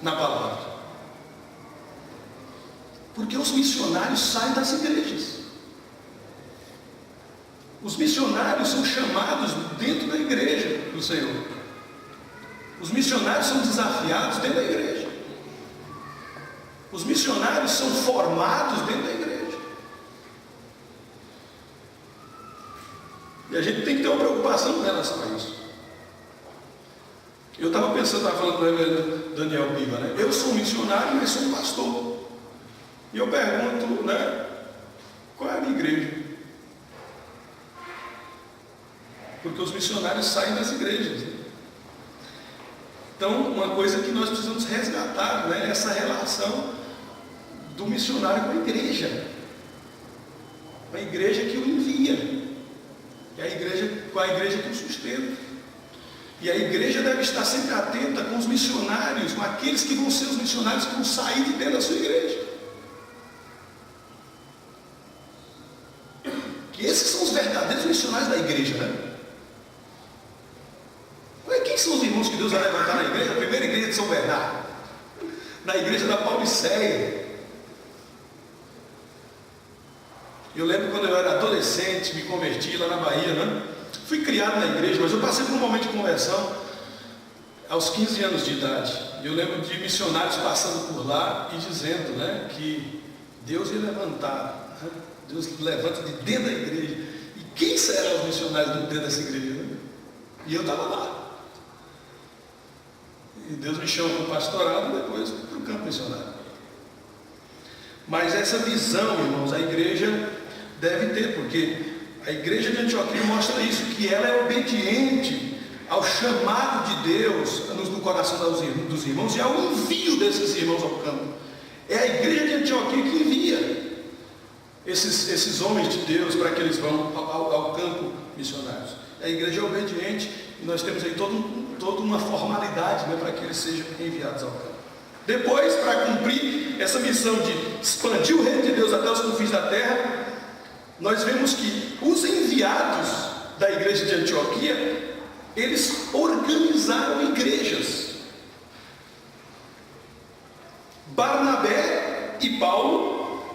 na palavra. Porque os missionários saem das igrejas. Os missionários são chamados dentro da igreja do Senhor. Os missionários são desafiados dentro da igreja. Os missionários são formados dentro da igreja. E a gente tem que ter uma preocupação com relação a isso. Eu estava pensando, estava falando para o reverendo Daniel Piva, né? Eu sou um missionário, mas sou um pastor. E eu pergunto, né? Qual é a minha igreja? Porque os missionários saem das igrejas, né? Então, uma coisa que nós precisamos resgatar, né? Essa relação do missionário com a igreja. A igreja que o envia. E a igreja, com a igreja que o sustenta. E a igreja deve estar sempre atenta com os missionários, com aqueles que vão ser os missionários que vão sair de dentro da sua igreja. Que esses são os verdadeiros missionários da igreja, né? Quem são os irmãos que Deus vai levantar na igreja? A primeira igreja de São Bernardo, na igreja da Pauliceia. Eu lembro quando eu era adolescente, me converti lá na Bahia, né? Fui criado na igreja, mas eu passei por um momento de conversão aos 15 anos de idade. Eu lembro de missionários passando por lá e dizendo, né, que Deus ia levantar, né? Deus levanta de dentro da igreja. E quem serão os missionários de dentro dessa igreja? Né? E eu estava lá. E Deus me chamou para o pastorado e depois para o campo missionário. Mas essa visão, irmãos, a igreja deve ter, porque a igreja de Antioquia mostra isso, que ela é obediente ao chamado de Deus no coração dos irmãos e ao envio desses irmãos ao campo. É a igreja de Antioquia que envia esses homens de Deus para que eles vão ao campo missionários. A igreja é obediente e nós temos aí toda uma formalidade, né, para que eles sejam enviados ao campo. Depois, para cumprir essa missão de expandir o reino de Deus até os confins da terra, nós vemos que os enviados da igreja de Antioquia, eles organizaram igrejas. Barnabé e Paulo,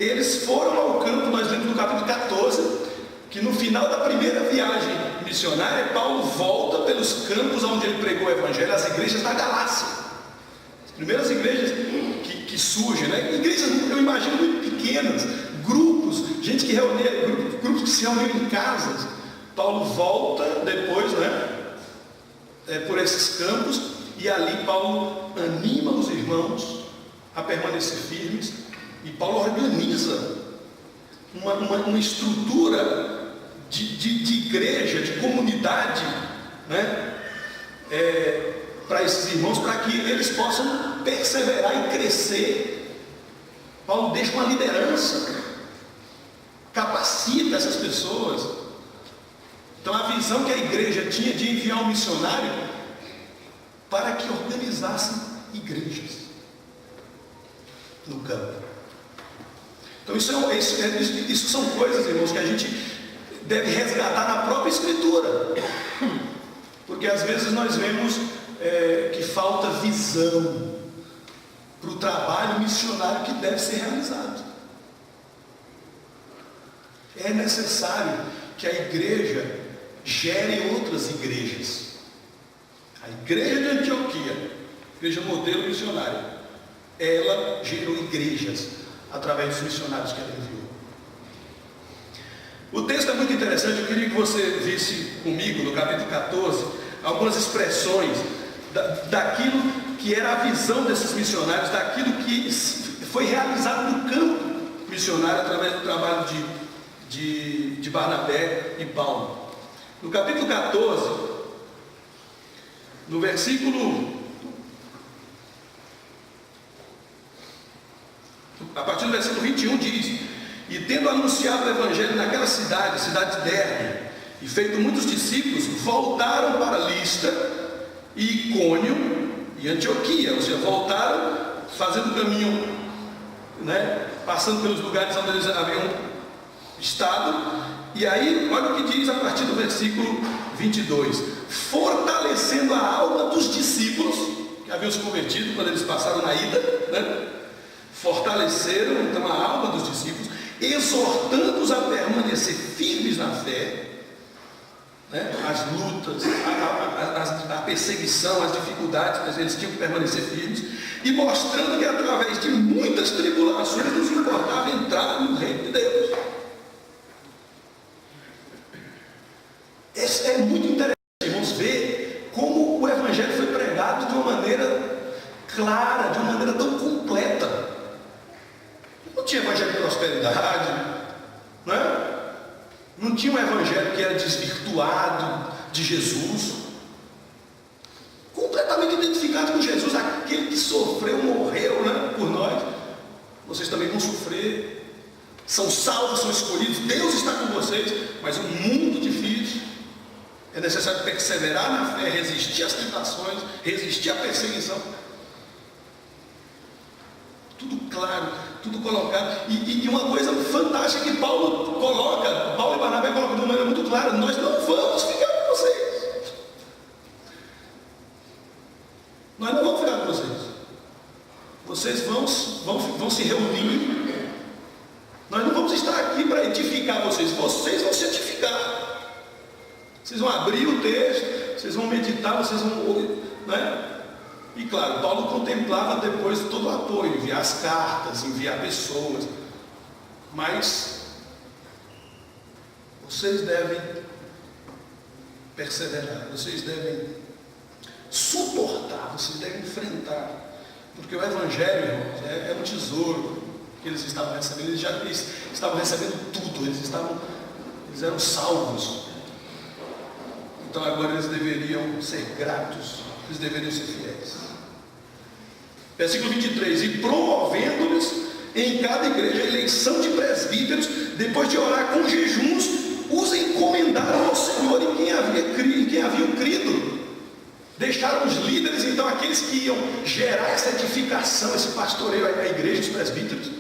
eles foram ao campo, nós lemos no capítulo 14, que no final da primeira viagem missionária, Paulo volta pelos campos onde ele pregou o evangelho, as igrejas da Galácia. As primeiras igrejas que surgem, né? Igrejas, eu imagino, muito pequenas, grupos, gente que reunia, grupos que se reuniam em casas. Paulo volta depois, né? Por esses campos, e ali Paulo anima os irmãos a permanecer firmes, e Paulo organiza uma estrutura de igreja, de comunidade, né? Para esses irmãos, para que eles possam perseverar e crescer. Paulo deixa uma liderança, capacita essas pessoas. Então a visão que a igreja tinha de enviar um missionário para que organizassem igrejas no campo. Então isso são coisas, irmãos, que a gente deve resgatar na própria Escritura. Porque às vezes nós vemos que falta visão para o trabalho missionário que deve ser realizado. É necessário que a igreja gere outras igrejas. A igreja de Antioquia, igreja modelo missionária, ela gerou igrejas através dos missionários que ela enviou. O texto é muito interessante, eu queria que você visse comigo, no capítulo 14, algumas expressões daquilo que era a visão desses missionários, daquilo que foi realizado no campo missionário através do trabalho de Barnabé e Paulo. No capítulo 14, no a partir do versículo 21 diz: e tendo anunciado o evangelho naquela cidade, cidade de Derbe, e feito muitos discípulos, voltaram para Listra e Icônio e Antioquia, ou seja, voltaram fazendo o caminho, passando pelos lugares onde eles haviam estado. E aí, olha o que diz a partir do versículo 22: fortalecendo a alma dos discípulos que haviam se convertido quando eles passaram na ida, fortaleceram então a alma dos discípulos, exortando-os a permanecer firmes na fé, as lutas, a perseguição, as dificuldades, mas eles tinham que permanecer firmes, e mostrando que através de muitas tribulações nos importava entrar no reino de Deus. É muito interessante, irmãos, ver como o evangelho foi pregado de uma maneira clara, de uma maneira tão completa. Não tinha evangelho de prosperidade, não tinha um evangelho que era desvirtuado de Jesus, completamente identificado com Jesus, aquele que sofreu, morreu por nós. Vocês também vão sofrer, são salvos, são escolhidos, Deus está com vocês, mas um mundo difícil. É necessário perseverar na fé, resistir às tentações, resistir à perseguição. Tudo claro, tudo colocado. E uma coisa fantástica que Paulo e Barnabé colocam de uma maneira muito clara: nós não vamos ficar com vocês. Nós não vamos ficar com vocês. Vocês vão se reunir. Nós não vamos estar aqui para edificar vocês. Vocês vão se edificar. Vocês vão abrir o texto, vocês vão meditar, vocês vão ouvir, E claro, Paulo contemplava depois todo o apoio, enviar as cartas, enviar pessoas. Mas vocês devem perseverar, vocês devem suportar, vocês devem enfrentar. Porque o evangelho, irmãos, é um tesouro que eles estavam recebendo. Eles estavam recebendo tudo, eles eram salvos. Então agora eles deveriam ser gratos, eles deveriam ser fiéis. Versículo 23: e promovendo-lhes em cada igreja a eleição de presbíteros, depois de orar com jejuns, os encomendaram ao Senhor em quem haviam crido. Deixaram os líderes, então, aqueles que iam gerar essa edificação, esse pastoreio à igreja, os presbíteros.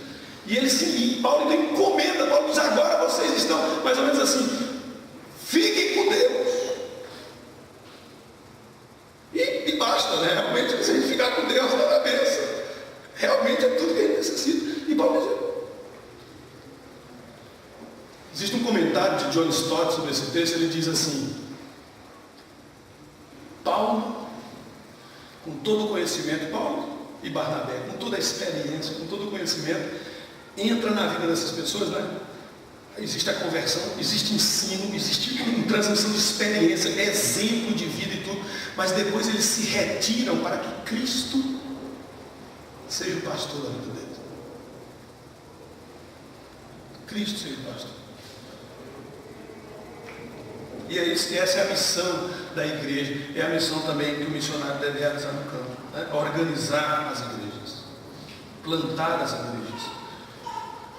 E Paulo então encomenda, Paulo diz: agora vocês estão mais ou menos assim, fiquem com Deus. E basta, realmente, se a gente ficar com Deus, não é bênção. Realmente é tudo que a gente necessita. E Paulo diz: existe um comentário de John Stott sobre esse texto. Ele diz assim: Paulo, com todo o conhecimento, Paulo e Barnabé, com toda a experiência, com todo o conhecimento, entra na vida dessas pessoas, Existe a conversão, existe ensino, existe transmissão de experiência, exemplo de vida e tudo, mas depois eles se retiram para que Cristo seja o pastor da vida deles. Cristo seja o pastor. E essa é a missão da igreja, é a missão também que o missionário deve realizar no campo, organizar as igrejas, plantar as igrejas.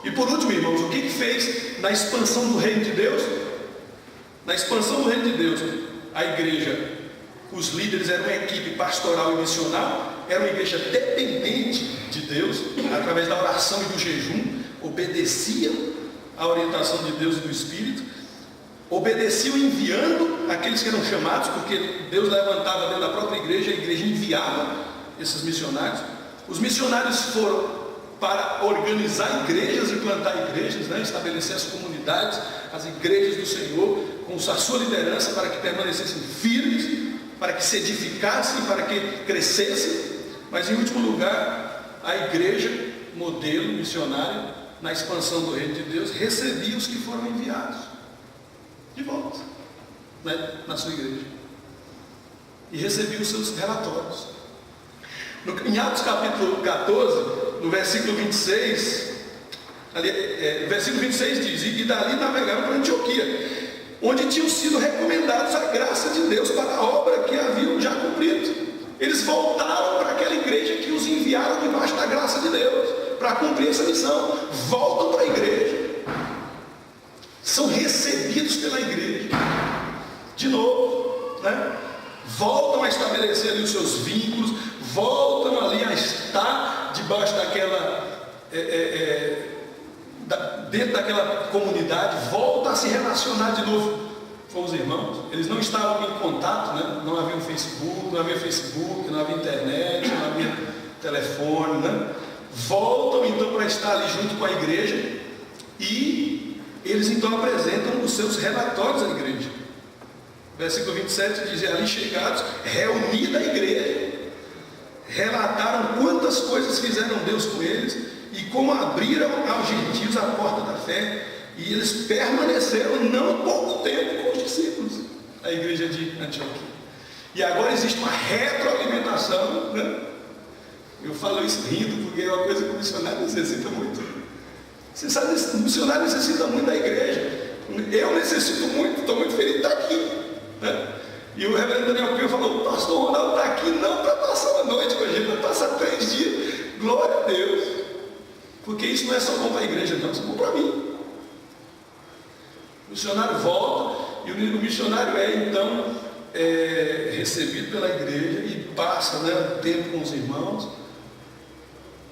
E por último, irmãos, o que fez na expansão do reino de Deus? Na expansão do reino de Deus, a igreja, os líderes eram uma equipe pastoral e missional, era uma igreja dependente de Deus, através da oração e do jejum, obedeciam à orientação de Deus e do Espírito. obedeciam enviando aqueles que eram chamados, porque Deus levantava dentro da própria igreja, a igreja enviava esses missionários. Os missionários foram para organizar igrejas e plantar igrejas, né? Estabelecer as comunidades, as igrejas do Senhor, com a sua liderança, para que permanecessem firmes, para que se edificassem, para que crescessem. Mas em último lugar, a igreja, modelo missionário, na expansão do reino de Deus, recebia os que foram enviados de volta, né? Na sua igreja, e recebia os seus relatórios. Em Atos capítulo 14, no versículo 26, versículo 26 diz: e dali navegaram para Antioquia, onde tinham sido recomendados a graça de Deus para a obra que haviam já cumprido. Eles voltaram para aquela igreja que os enviaram debaixo da graça de Deus, para cumprir essa missão. Voltam para a igreja, são recebidos pela igreja de novo, né? Voltam a estabelecer ali os seus vínculos, voltam ali a estar debaixo daquela, dentro daquela comunidade, voltam a se relacionar de novo com os irmãos. Eles não estavam em contato, né? Não havia Facebook, não havia internet, não havia telefone, né? Voltam então para estar ali junto com a igreja, e eles então apresentam os seus relatórios à igreja. Versículo 27 diz: ali chegados, reunida a igreja, relataram quantas coisas fizeram Deus com eles e como abriram aos gentios a porta da fé, e eles permaneceram não pouco tempo com os discípulos, a igreja de Antioquia. E agora existe uma retroalimentação, né? Eu falo isso rindo, porque é uma coisa que o missionário necessita muito. Você sabe, o missionário necessita muito da igreja. Eu necessito muito, estou muito feliz de estar aqui, né? E o reverendo Daniel Pio falou: o pastor Ronaldo está aqui não para passar uma noite com a gente, para passar 3 dias. Glória a Deus. Porque isso não é só bom para a igreja, não, isso é bom para mim. O missionário volta, e o missionário então recebido pela igreja e passa, né, tempo com os irmãos.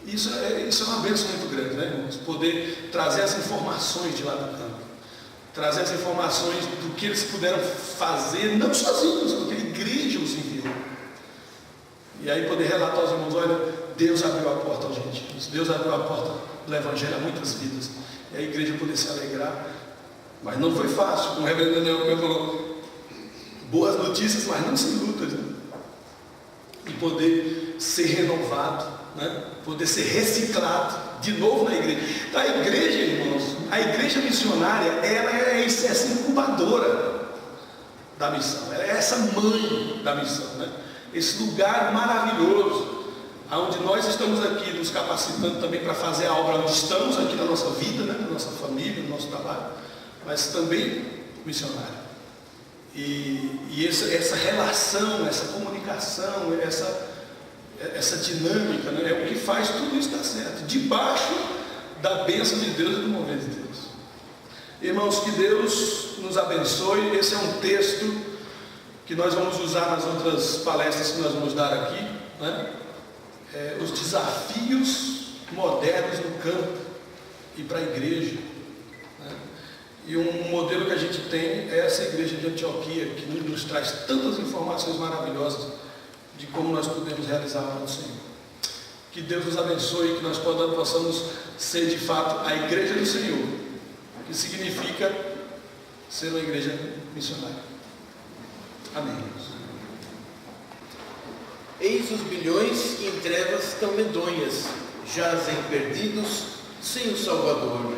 Isso é uma bênção muito grande, né, irmãos? Poder trazer as informações de lá do campo, trazer as informações do que eles puderam fazer, não sozinhos, porque a igreja os enviou. E aí poder relatar aos irmãos: olha, Deus abriu a porta aos gentios, Deus abriu a porta do evangelho a muitas vidas. E a igreja poder se alegrar. Mas não foi fácil, como o reverendo Daniel falou: boas notícias, mas não sem lutas, né? E poder ser renovado, né? Poder ser reciclado de novo na igreja. Então a igreja, irmãos, a igreja missionária, ela é essa incubadora da missão, ela é essa mãe da missão, né? Esse lugar maravilhoso, onde nós estamos aqui nos capacitando também para fazer a obra onde estamos aqui na nossa vida, né? Na nossa família, no nosso trabalho, mas também missionário. E essa relação, essa comunicação, essa dinâmica, né, é o que faz tudo isso dar certo, debaixo da bênção de Deus e do mover de Deus. Irmãos, que Deus nos abençoe. Esse é um texto que nós vamos usar nas outras palestras que nós vamos dar aqui, né? Os desafios modernos no campo e para a igreja, né? E um modelo que a gente tem é essa igreja de Antioquia, que nos traz tantas informações maravilhosas de como nós podemos realizar a obra do Senhor. Que Deus nos abençoe, que nós possamos ser de fato a igreja do Senhor, que significa ser uma igreja missionária. Amém. Eis os bilhões que em trevas tão medonhas jazem perdidos sem o Salvador.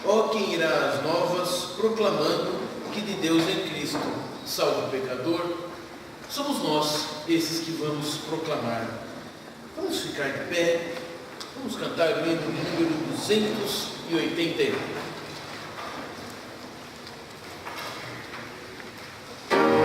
Ó quem irá às novas proclamando que de Deus em Cristo salva o pecador? Somos nós esses que vamos proclamar. Vamos ficar de pé, vamos cantar o hino número 281. Oh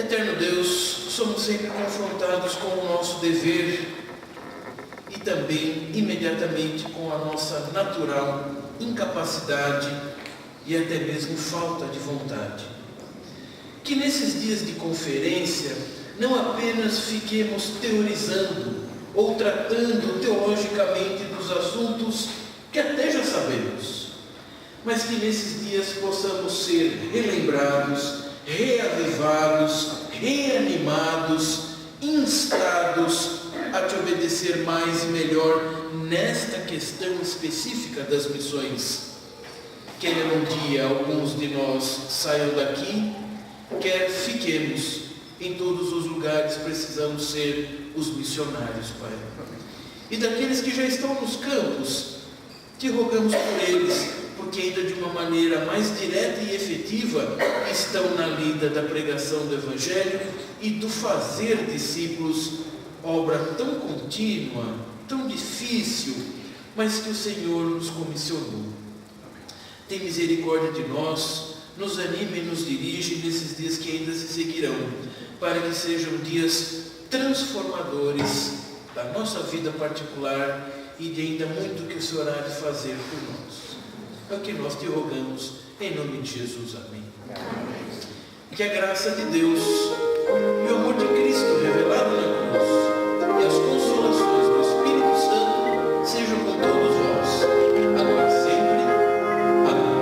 Eterno Deus, somos sempre confrontados com o nosso dever e também imediatamente com a nossa natural incapacidade e até mesmo falta de vontade. Que nesses dias de conferência não apenas fiquemos teorizando ou tratando teologicamente dos assuntos que até já sabemos, mas que nesses dias possamos ser relembrados, reavivados, reanimados, instados a te obedecer mais e melhor nesta questão específica das missões. Quer um dia alguns de nós saiam daqui, quer fiquemos em todos os lugares, precisamos ser os missionários, Pai. E daqueles que já estão nos campos, te rogamos por eles, porque ainda de uma maneira mais direta e efetiva estão na lida da pregação do Evangelho e do fazer discípulos, obra tão contínua, tão difícil, mas que o Senhor nos comissionou. Tem misericórdia de nós, nos anime e nos dirige nesses dias que ainda se seguirão, para que sejam dias transformadores da nossa vida particular e de ainda muito que o Senhor há de fazer por nós. É o que nós te rogamos, em nome de Jesus. Amém. Que a graça de Deus e o amor de Cristo revelado na cruz e as consolações do Espírito Santo sejam com todos vós, agora e sempre. Amém.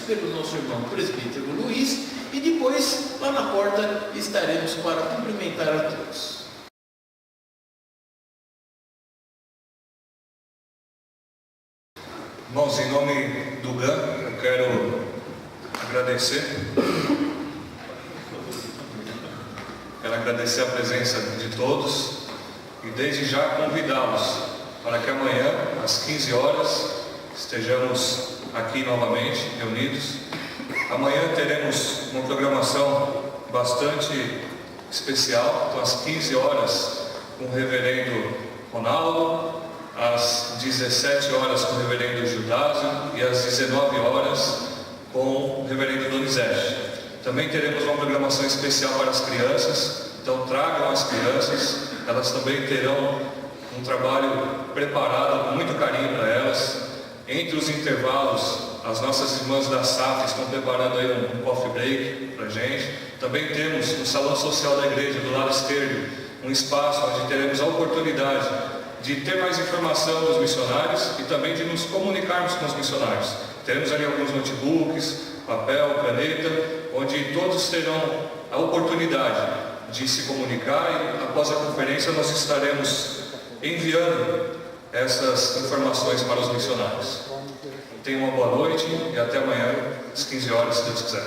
Pelo nosso irmão presbítero Luiz, e depois, lá na porta, estaremos para cumprimentar a todos. Irmãos, em nome do GAN, eu quero agradecer. Quero agradecer a presença de todos e desde já convidá-los para que amanhã, às 15 horas, estejamos aqui novamente reunidos. Amanhã teremos uma programação bastante especial, então às 15 horas com o reverendo Ronaldo, às 17 horas com o reverendo Gildásio e às 19 horas com o reverendo Donizete. Também teremos uma programação especial para as crianças, então tragam as crianças, elas também terão um trabalho preparado com muito carinho para elas. Entre os intervalos, as nossas irmãs da SAF estão preparando aí um coffee break para a gente. Também temos no salão social da igreja, do lado esquerdo, um espaço onde teremos a oportunidade de ter mais informação dos missionários e também de nos comunicarmos com os missionários. Teremos ali alguns notebooks, papel, caneta, onde todos terão a oportunidade de se comunicar e após a conferência nós estaremos enviando essas informações para os missionários. Tenham uma boa noite e até amanhã, às 15 horas, se Deus quiser.